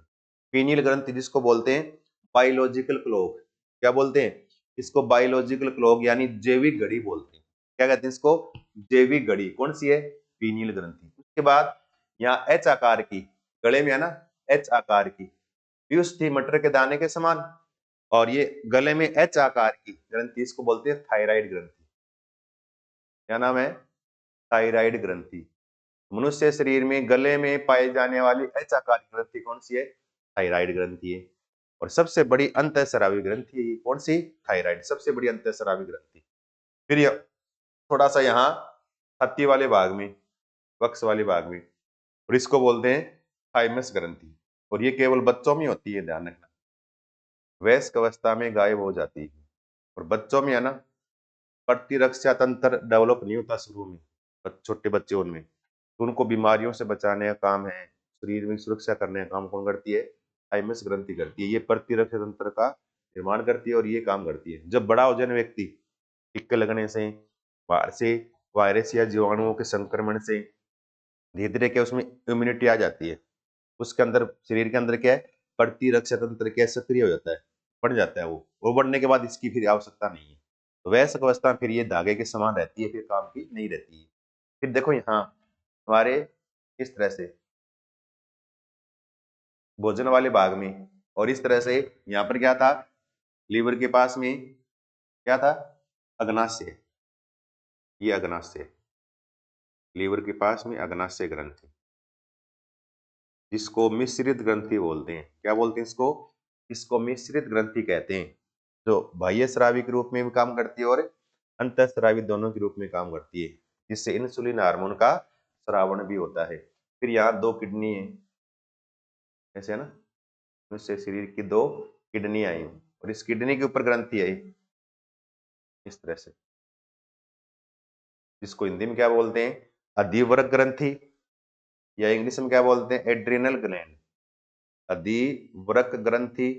पीनियल ग्रंथि जिसको बोलते हैं बायोलॉजिकल क्लॉक, क्या बोलते हैं इसको, बायोलॉजिकल क्लॉक यानी जैविक घड़ी बोलते हैं। क्या कहते हैं इसको, जैविक घड़ी, कौन सी है, पीनियल ग्रंथि। उसके बाद यहाँ एच आकार की, गले में है ना एच आकार की पीयूष थी मटर के दाने के समान, और ये गले में एच आकार की ग्रंथि, इसको बोलते हैं थायराइड ग्रंथि। क्या नाम है, थायराइड ग्रंथि। मनुष्य शरीर में गले में पाई जाने वाली एच आकार की ग्रंथि कौन सी है, थायराइड ग्रंथि है। और सबसे बड़ी अंतःस्रावी ग्रंथि है ये, कौन सी, थायराइड, सबसे बड़ी अंतःस्रावी ग्रंथि। फिर ये थोड़ा सा यहाँ छाती वाले भाग में, वक्ष वाले भाग में, और इसको बोलते हैं थाइमस ग्रंथि। और ये केवल बच्चों में होती है, ध्यान रखना, वयस्क अवस्था में गायब हो जाती है। और बच्चों में है ना प्रतिरक्षा तंत्र डेवलप नहीं होता शुरू में, छोटे बच्चे उनमें, तो उनको बीमारियों से बचाने का काम है, शरीर में सुरक्षा करने का काम कौन करती है, थाइमस ग्रंथि करती है। ये प्रतिरक्षा तंत्र का निर्माण करती है और ये काम करती है। जब बड़ा हो जाए व्यक्ति, टिक्के लगने से, बाहर से वायरस या जीवाणुओं के संक्रमण से धीरे धीरे क्या उसमें इम्यूनिटी आ जाती है, उसके अंदर शरीर के अंदर क्या है, प्रतिरक्षा तंत्र क्या सक्रिय हो जाता है, बढ़ जाता है वो बढ़ने के बाद इसकी फिर आवश्यकता नहीं है। तो वयस्क अवस्था फिर ये धागे के समान रहती है, फिर काम की नहीं रहती है। फिर देखो यहाँ हमारे इस तरह से भोजन वाले भाग में, और इस तरह से यहाँ पर क्या था, लीवर के पास में क्या था, अग्नाशय, ये अग्नाशय, लीवर के पास में अग्नाशय ग्रंथि, जिसको मिश्रित ग्रंथि बोलते हैं। क्या बोलते हैं इसको, इसको मिश्रित ग्रंथि कहते हैं। जो बाह्य स्रावी के रूप में भी काम करती है और अंतःस्रावी दोनों के रूप में काम करती है, जिससे इंसुलिन हार्मोन का स्रावण भी होता है। फिर यहाँ 2 किडनी है, ऐसे है ना, इससे शरीर की 2 किडनी आई और इस किडनी के ऊपर ग्रंथि आई इस तरह से, जिसको हिंदी में क्या बोलते हैं, अधिवृक्क ग्रंथि, या इंग्लिश में क्या बोलते हैं, एड्रिनल ग्लैंड। अधिवृक्क ग्रंथि,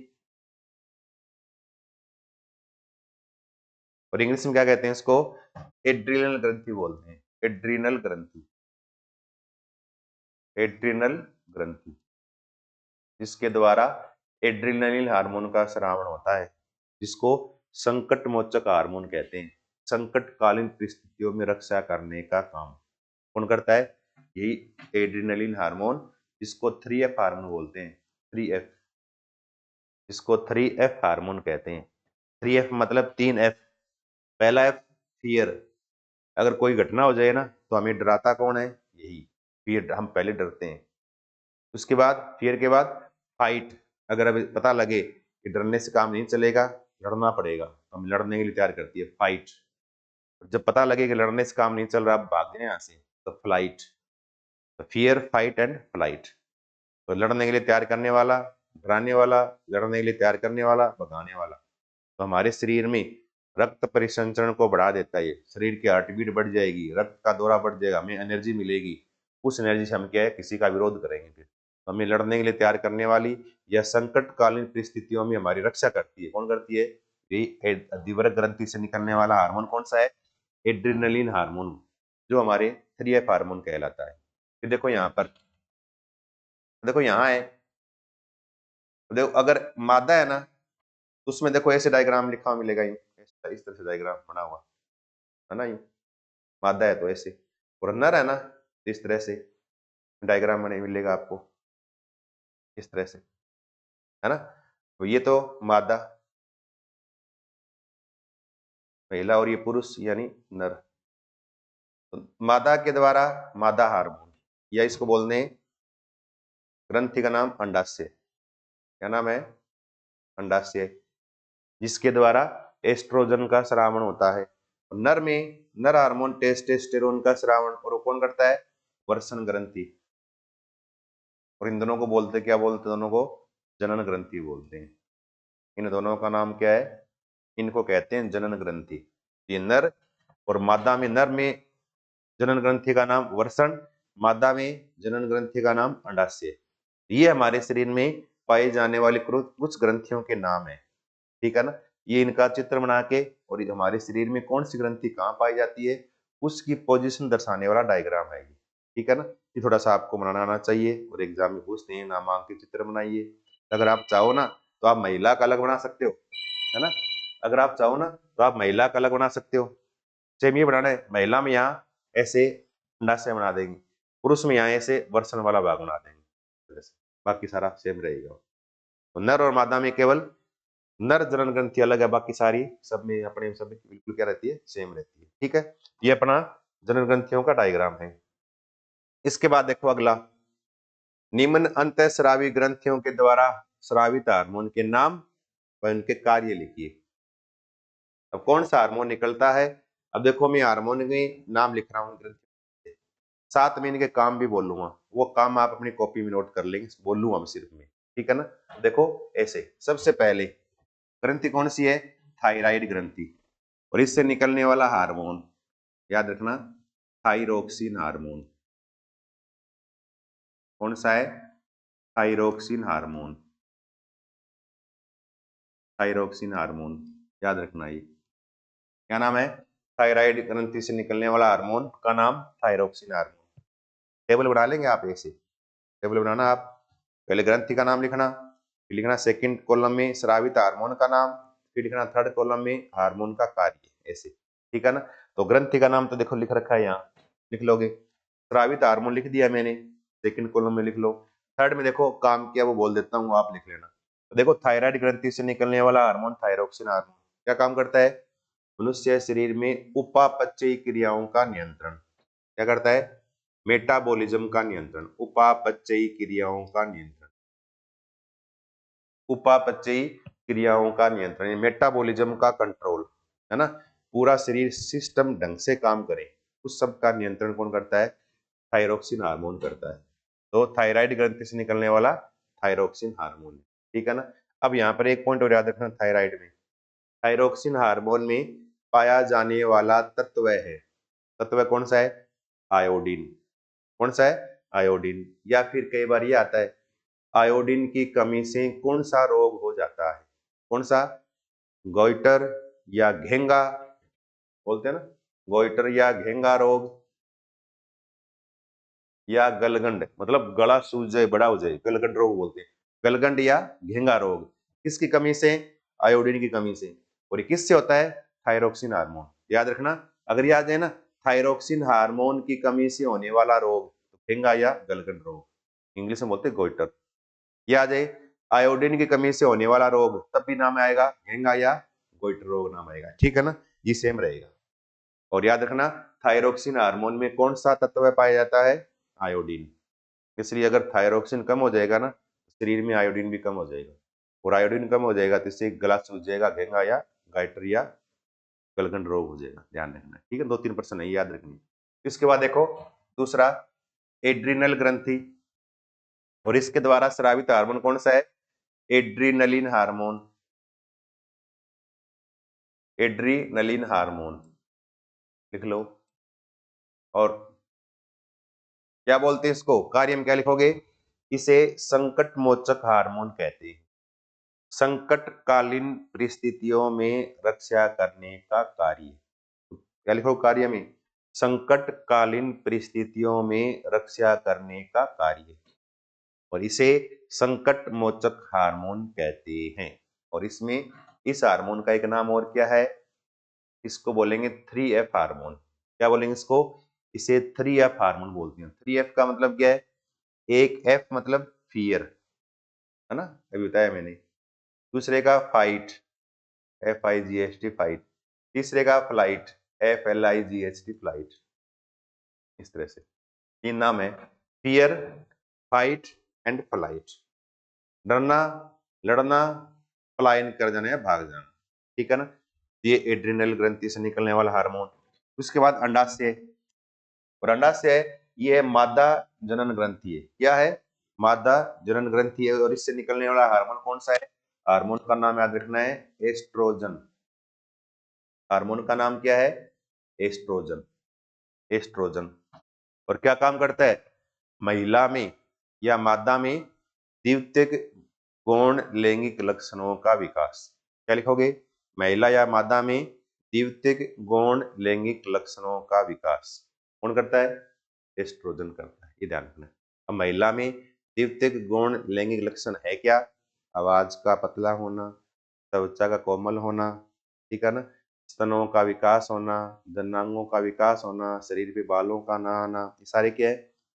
और इंग्लिश में क्या कहते हैं इसको, एड्रिनल ग्रंथि बोलते हैं, एड्रिनल ग्रंथि, एड्रिनल ग्रंथि, जिसके द्वारा एड्रिनलिन हार्मोन का स्रावण होता है, जिसको संकट मोचक हार्मोन कहते हैं। संकटकालीन परिस्थितियों में रक्षा करने का काम कौन करता है, यही एड्रिनलिन हार्मोन, जिसको 3F हार्मोन बोलते हैं, 3F, जिसको 3F हार्मोन कहते हैं। 3F मतलब 3F। पहला F फियर, अगर कोई घटना हो जाए ना तो हमें डराता कौन है, यही फियर, हम पहले डरते हैं। उसके बाद फियर के बाद फाइट, अगर अभी पता लगे कि डरने से काम नहीं चलेगा, लड़ना पड़ेगा, तो हम लड़ने के लिए तैयार करती है फाइट। जब पता लगे कि लड़ने से काम नहीं चल रहा, भाग जाए यहाँ से, तो फ्लाइट। तो फियर, फाइट एंड फ्लाइट। तो लड़ने के लिए तैयार करने वाला, डराने वाला, लड़ने के लिए तैयार करने वाला, भगाने वाला। तो हमारे शरीर में रक्त परिसंचरण को बढ़ा देता है, शरीर की हार्ट बीट बढ़ जाएगी, रक्त का दौरा बढ़ जाएगा, हमें एनर्जी मिलेगी। उस एनर्जी से हम क्या है, किसी का विरोध करेंगे। फिर तो हमें लड़ने के लिए तैयार करने वाली या संकटकालीन परिस्थितियों में हमारी रक्षा करती है, कौन करती है, यही अधिवृक्क ग्रंथि से निकलने वाला हार्मोन कौन सा है, एड्रिनलिन हार्मोन, जो हमारे 3F हार्मोन कहलाता है। फिर देखो यहाँ पर, देखो यहाँ है, देखो अगर मादा है ना, तो उसमें देखो ऐसे डायग्राम लिखा हुआ मिलेगा, इस तरह से डायग्राम बना हुआ है ना, मादा है तो ऐसे, और नर है ना तो इस तरह से डायग्राम बने मिलेगा आपको, इस तरह से, है ना। तो ये तो मादा, महिला, और ये पुरुष यानी नर। तो मादा के द्वारा मादा हार्मोन, या इसको बोलने ग्रंथि का नाम अंडाशय, क्या नाम है, अंडाशय, जिसके द्वारा एस्ट्रोजन का स्रावण होता है। नर में नर हार्मोन टेस्टोस्टेरोन का स्रावण और कौन करता है, वर्षण ग्रंथि। और इन दोनों को बोलते क्या बोलते, दोनों को जनन ग्रंथि बोलते हैं। इन दोनों का नाम क्या है, इनको कहते हैं जनन ग्रंथि। ये नर और मादा में, नर में जनन ग्रंथि का नाम वर्षण, मादा में जनन ग्रंथि का नाम अंडाशय। ये हमारे शरीर में पाए जाने वाले कुछ ग्रंथियों के नाम है, ठीक है ना। ये इनका चित्र बना के, और ये हमारे शरीर में कौन सी ग्रंथि कहाँ पाई जाती है, उसकी पोजीशन दर्शाने वाला डायग्राम है ये, ठीक है ना। ये थोड़ा सा आपको बनाना आना चाहिए, और एग्जाम में पूछते हैं नामांकित चित्र बनाइए। अगर आप चाहो ना तो आप महिला का अलग बना सकते हो, है ना। अगर आप चाहो ना तो आप महिला का अलग बना सकते हो। सेम ये बनाना है, महिला में यहाँ ऐसे अंडाशय बना देंगे, पुरुष में यहाँ ऐसे वर्षण वाला भाग बना देंगे, बाकी सारा सेम रहेगा। तो नर और मादा में केवल नर जनन ग्रंथि अलग है, बाकी सारी सब में अपने सब में बिल्कुल क्या रहती है, सेम रहती है, ठीक है। ये अपना जनन ग्रंथियों का डायग्राम है। इसके बाद देखो अगला, निम्न अंतःस्रावी ग्रंथियों के द्वारा स्रावित हार्मोन के नाम व उनके कार्य लिखिए। अब कौन सा हार्मोन निकलता है, अब देखो मैं हार्मोन के नाम लिख रहा हूँ ग्रंथि, साथ में इनके काम भी बोलूंगा, वो काम आप अपनी कॉपी में नोट कर लेंगे, बोलूंगा मैं सिर्फ में, ठीक है ना। देखो ऐसे, सबसे पहले ग्रंथि कौन सी है, थायराइड ग्रंथि, और इससे निकलने वाला हार्मोन याद रखना, थायरोक्सिन हार्मोन। कौन सा है, थायरोक्सिन हार्मोन, थायरोक्सिन हार्मोन, याद रखना ये क्या नाम है, थायराइड ग्रंथि से निकलने वाला हार्मोन का नाम थायरोक्सिन हार्मोन। टेबल बना लेंगे आप, ऐसे टेबल बनाना, आप पहले ग्रंथि का नाम लिखना, फिर लिखना सेकंड कॉलम में स्रावित हार्मोन का नाम, फिर लिखना थर्ड कॉलम में हार्मोन का कार्य, ऐसे, ठीक है ना। तो ग्रंथि का नाम तो देखो लिख रखा है, यहाँ लिख लोगे, स्रावित हार्मोन लिख दिया मैंने, सेकंड कॉलम में लिख लो, थर्ड में देखो काम किया वो बोल देता हूँ, आप लिख लेना। तो देखो थायराइड ग्रंथि से निकलने वाला हार्मोन थायरोक्सिन हार्मोन क्या काम करता है, मनुष्य शरीर में उपापचयी क्रियाओं का नियंत्रण, क्या करता है, मेटाबॉलिज्म का नियंत्रण, उपापचयी क्रियाओं का नियंत्रण, उपापचयी क्रियाओं का नियंत्रण, मेटाबॉलिज्म का कंट्रोल, है ना, पूरा शरीर सिस्टम ढंग से काम करे, उस सब का नियंत्रण कौन करता है? थायरोक्सिन हार्मोन करता है। तो थायराइड ग्रंथि से निकलने वाला थायरोक्सिन हार्मोन, ठीक है ना। अब यहाँ पर एक पॉइंट और याद रखना, थायराइड में थायरोक्सिन हार्मोन में पाया जाने वाला तत्व है, तत्व कौन सा है? आयोडीन। कौन सा है? आयोडीन। या फिर कई बार ये आता है, आयोडीन की कमी से कौन सा रोग हो जाता है? कौन सा? गोइटर या घेंगा, बोलते हैं ना, गोइटर या घेंगा रोग, या गलगंड, मतलब गला सूज जाए, बड़ा हो जाए, गलगंड रोग बोलते हैं। गलगंड या घेंगा रोग किसकी कमी से? आयोडीन की कमी से। और ये किससे होता है? Thyroxine hormone. याद रखना, अगर याद है ना, थायरोक्सिन हार्मोन की कमी से होने वाला रोग तो घेंगा या गलगंड रोग, इंग्लिश में बोलते हैं गोइटर। याद है, आयोडीन की कमी से होने वाला रोग तब भी नाम आएगा घेंगा या गोइटर रोग नाम आएगा, ठीक है ना, ये सेम रहेगा। और याद रखना, थायरोक्सिन हार्मोन में कौन सा तत्व पाया जाता है? आयोडीन। इसलिए अगर थायरोक्सिन कम हो जाएगा ना, शरीर में आयोडीन भी कम हो जाएगा, और आयोडीन कम हो जाएगा तो इससे गला सूज जाएगा, घेंगा या गाइटर या गलगंड रोग हो जाएगा, ध्यान रखना, ठीक है। 2-3 प्रश्न है, याद रखनी। इसके बाद देखो दूसरा, एड्रिनल ग्रंथि, और इसके द्वारा स्रावित हार्मोन कौन सा है? Adrenaline hormone. एड्रीनलिन हार्मोन लिख लो। और क्या बोलते हैं इसको? कार्य में क्या लिखोगे? इसे संकट मोचक हार्मोन कहते हैं। संकटकालीन परिस्थितियों में रक्षा करने का कार्य। क्या लिखो कार्य में? संकटकालीन परिस्थितियों में रक्षा करने का कार्य, और इसे संकट मोचक हार्मोन कहते हैं। और इसमें इस हार्मोन का एक नाम और क्या है? इसको बोलेंगे 3F हार्मोन। क्या बोलेंगे इसको? इसे 3F हार्मोन बोलते हैं। 3F का मतलब क्या है? एक F मतलब फियर, है ना, अभी बताया मैंने। दूसरे का फाइट, FIGHT फाइट। तीसरे का फ्लाइट, FLIGHT फ्लाइट। इस तरह से तीन नाम है, फियर, फाइट एंड फ्लाइट। डरना, लड़ना, पलायन कर जाना या भाग जाना, ठीक है ना। ये एड्रिनल ग्रंथि से निकलने वाला हार्मोन। उसके बाद अंडाशय, और अंडाशय ये मादा जनन ग्रंथि है। क्या है? मादा जनन ग्रंथि है, और इससे निकलने वाला हार्मोन कौन सा है? हार्मोन का नाम याद रखना है, एस्ट्रोजन। हार्मोन का नाम क्या है? एस्ट्रोजन। एस्ट्रोजन। और क्या काम करता है? महिला में या मादा में द्वितीयक गौण लैंगिक लक्षणों का विकास। क्या लिखोगे? महिला या मादा में द्वितीयक गौण लैंगिक लक्षणों का विकास कौन करता है? एस्ट्रोजन करता है, ये ध्यान रखना। अब महिला में द्वितीयक गौण लैंगिक लक्षण है क्या? आवाज का पतला होना, त्वचा का कोमल होना, ठीक है ना, स्तनों का विकास होना, जननांगों का विकास होना, शरीर पे बालों का ना आना, ये सारे क्या है?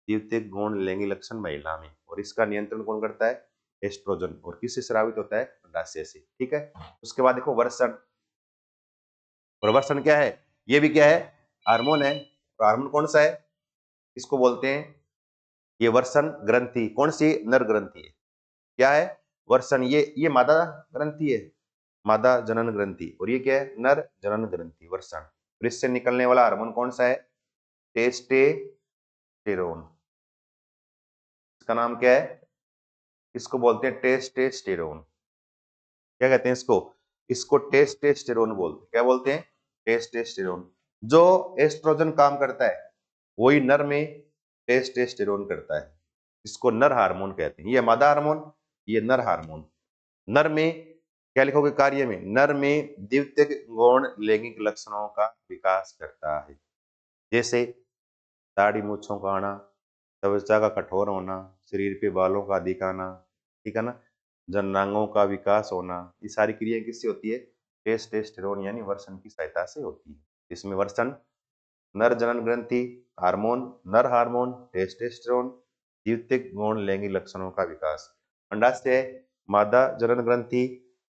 द्वितीयक गौण लैंगिक लक्षण महिला में। और इसका नियंत्रण कौन करता है? एस्ट्रोजन। और किससे स्रावित होता है? अंडाशय से, ठीक है। उसके बाद देखो वर्षण। और वर्षण क्या है? ये भी क्या है? हार्मोन है। और हार्मोन कौन सा है? इसको बोलते हैं, ये वर्षण ग्रंथि कौन सी? नर ग्रंथि है। क्या है? वर्षण, ये मादा ग्रंथि है, मादा जनन ग्रंथि। और ये क्या है? नर जनन ग्रंथि, वर्षण। और इससे निकलने वाला हार्मोन कौन सा है? टेस्टेस्टेरोन। इसका नाम क्या है? इसको बोलते हैं टेस्टेस्टेरोन। क्या कहते हैं इसको? इसको टेस्टेस्टेरोन बोलते हैं। क्या बोलते हैं? टेस्टेस्टेरोन। जो एस्ट्रोजन काम करता है वही नर में टेस्टेस्टेरोन करता है। इसको नर हार्मोन कहते हैं। ये मादा हार्मोन, ये नर हार्मोन। नर में क्या लिखोगे कार्य में? नर में द्वितीयक गौण लैंगिक लक्षणों का विकास करता है, जैसे दाढ़ी मूंछों का आना, त्वचा का कठोर होना, शरीर पे बालों का अधिक आना, ठीक है ना, जननांगों का विकास होना। ये सारी क्रियाएं किससे होती है? टेस्टोस्टेरोन यानी वर्षण की सहायता से होती है। इसमें वर्षण, नर जनन ग्रंथि, हार्मोन, नर हार्मोन, टेस्टोस्टेरोन, द्वितीयक गौण लैंगिक लक्षणों का विकास। अंडाशय, मादा जनन ग्रंथि,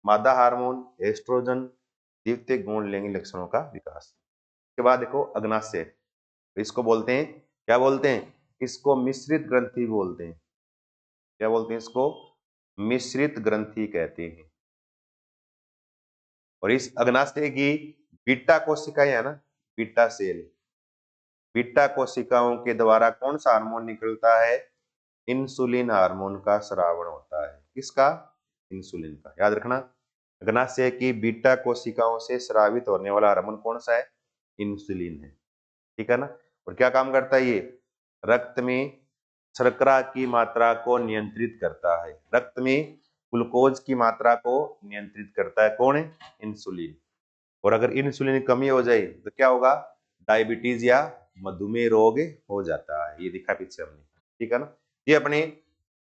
मादा हार्मोन, एस्ट्रोजन, द्वितीयक गौण लैंगिक लक्षणों का विकास। के बाद देखो अग्नाशय, इसको बोलते हैं, क्या बोलते हैं? इसको मिश्रित ग्रंथि बोलते हैं। क्या बोलते हैं इसको? मिश्रित ग्रंथि कहते हैं। और इस अग्नाशय की बीटा कोशिकाएं है ना, बीटा सेल, बीटा कोशिकाओं के द्वारा कौन सा हार्मोन निकलता है? इंसुलिन हार्मोन का स्रावण होता है। किसका? इंसुलिन का। याद रखना, अग्नाशय की बीटा कोशिकाओं से स्रावित होने वाला हार्मोन कौन सा है? इंसुलिन है। ठीक है ना। और क्या काम करता है ये? रक्त में शर्करा की मात्रा को नियंत्रित करता है। रक्त में ग्लूकोज की मात्रा को नियंत्रित करता है कौन है? इंसुलिन। और अगर इंसुलिन की कमी हो जाए तो क्या होगा? डायबिटीज या मधुमेह रोग हो जाता है। ये दिखा पीछे हमने। ठीक है ना। ये अपने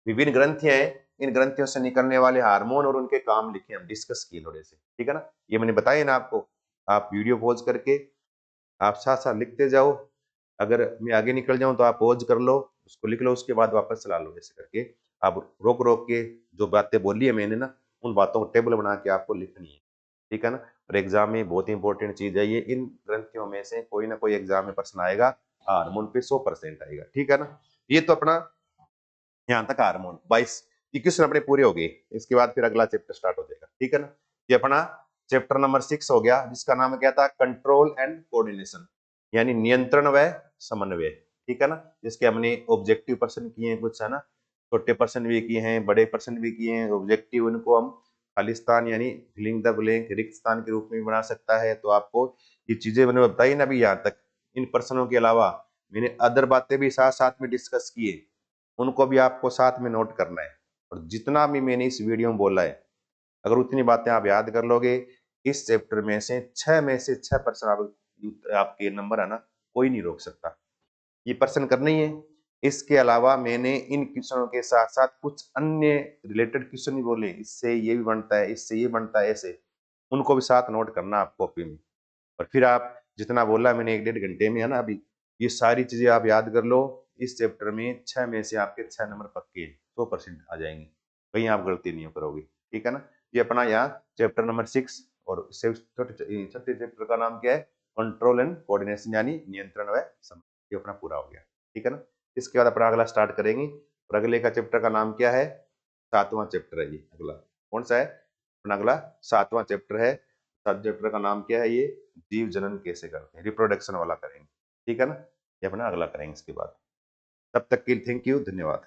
विभिन्न ग्रंथियां हैं, इन ग्रंथियों से निकलने वाले हार्मोन और उनके काम लिखे, हम डिस्कस किए थोड़े से। ठीक है ना। ये मैंने बताया ना आपको। आप वीडियो पॉज करके आप साथ साथ लिखते जाओ। अगर मैं आगे निकल जाऊं तो आप पॉज कर लो, उसको लिख लो, उसके बाद वापस चला लो। ऐसे करके आप रोक रोक के जो बातें बोली है मैंने ना, उन बातों को टेबल बना के आपको लिखनी है। ठीक है ना। और एग्जाम में बहुत इंपॉर्टेंट चीज है ये, इन ग्रंथियों में से कोई ना कोई एग्जाम में प्रश्न आएगा, हार्मोन पे 100% आएगा। ठीक है ना। ये तो अपना यहाँ तक हार्मोन 22 क्वेश्चन अपने पूरे हो गए। इसके बाद फिर अगला चैप्टर स्टार्ट हो जाएगा। ठीक है ना। ये अपना चैप्टर नंबर 6 हो गया, जिसका नाम क्या था? कंट्रोल एंड कोऑर्डिनेशन, यानी नियंत्रण व समन्वय। ठीक है ना। जिसके हमने ऑब्जेक्टिव प्रश्न किए हैं कुछ, है ना, छोटे प्रश्न भी किए हैं, बड़े प्रश्न भी किए हैं। ऑब्जेक्टिव उनको हम खाली स्थान यानी फिलिंग द ब्लैंक, रिक्त स्थान के रूप में भी बना सकता है। तो आपको ये चीजें मैंने बताई ना अभी यहाँ तक, इन प्रश्नों के अलावा मैंने अदर बातें भी साथ साथ में डिस्कस किए, उनको भी आपको साथ में नोट करना है। और जितना भी मैंने इस वीडियो में बोला है, अगर उतनी बातें आप याद कर लोगे, इस चैप्टर में से 6 आपके नंबर है ना, कोई नहीं रोक सकता। ये प्रश्न करना ही है। इसके अलावा मैंने इन क्वेश्चनों के साथ साथ कुछ अन्य रिलेटेड क्वेश्चन भी बोले, इससे ये भी बनता है, इससे ये बनता है, ऐसे उनको भी साथ नोट करना आप कॉपी में। और फिर आप जितना बोला मैंने 1-1.5 घंटे में, है ना, अभी ये सारी चीजें आप याद कर लो। इस चैप्टर में 6 में से आपके 6 नंबर पक्के 100% आ जाएंगे, कहीं आप गलती नहीं करोगे। ठीक है ना। ये अपना यहाँ चैप्टर नंबर 6, और छठे चैप्टर का नाम क्या है? कंट्रोल एंड कोऑर्डिनेशन, यानी नियंत्रण व समन्वय। ये अपना पूरा हो गया। ठीक है ना। इसके बाद अपना अगला स्टार्ट करेंगे। और अगले का चैप्टर का नाम क्या है? 7वां चैप्टर है ये अगला। कौन सा है अपना अगला? 7वां चैप्टर है। 7 चैप्टर का नाम क्या है? ये जीव जनन कैसे करते हैं, रिप्रोडक्शन वाला करेंगे। ठीक है ना। ये अपना अगला करेंगे इसके बाद। तब तक के लिए थैंक यू, धन्यवाद।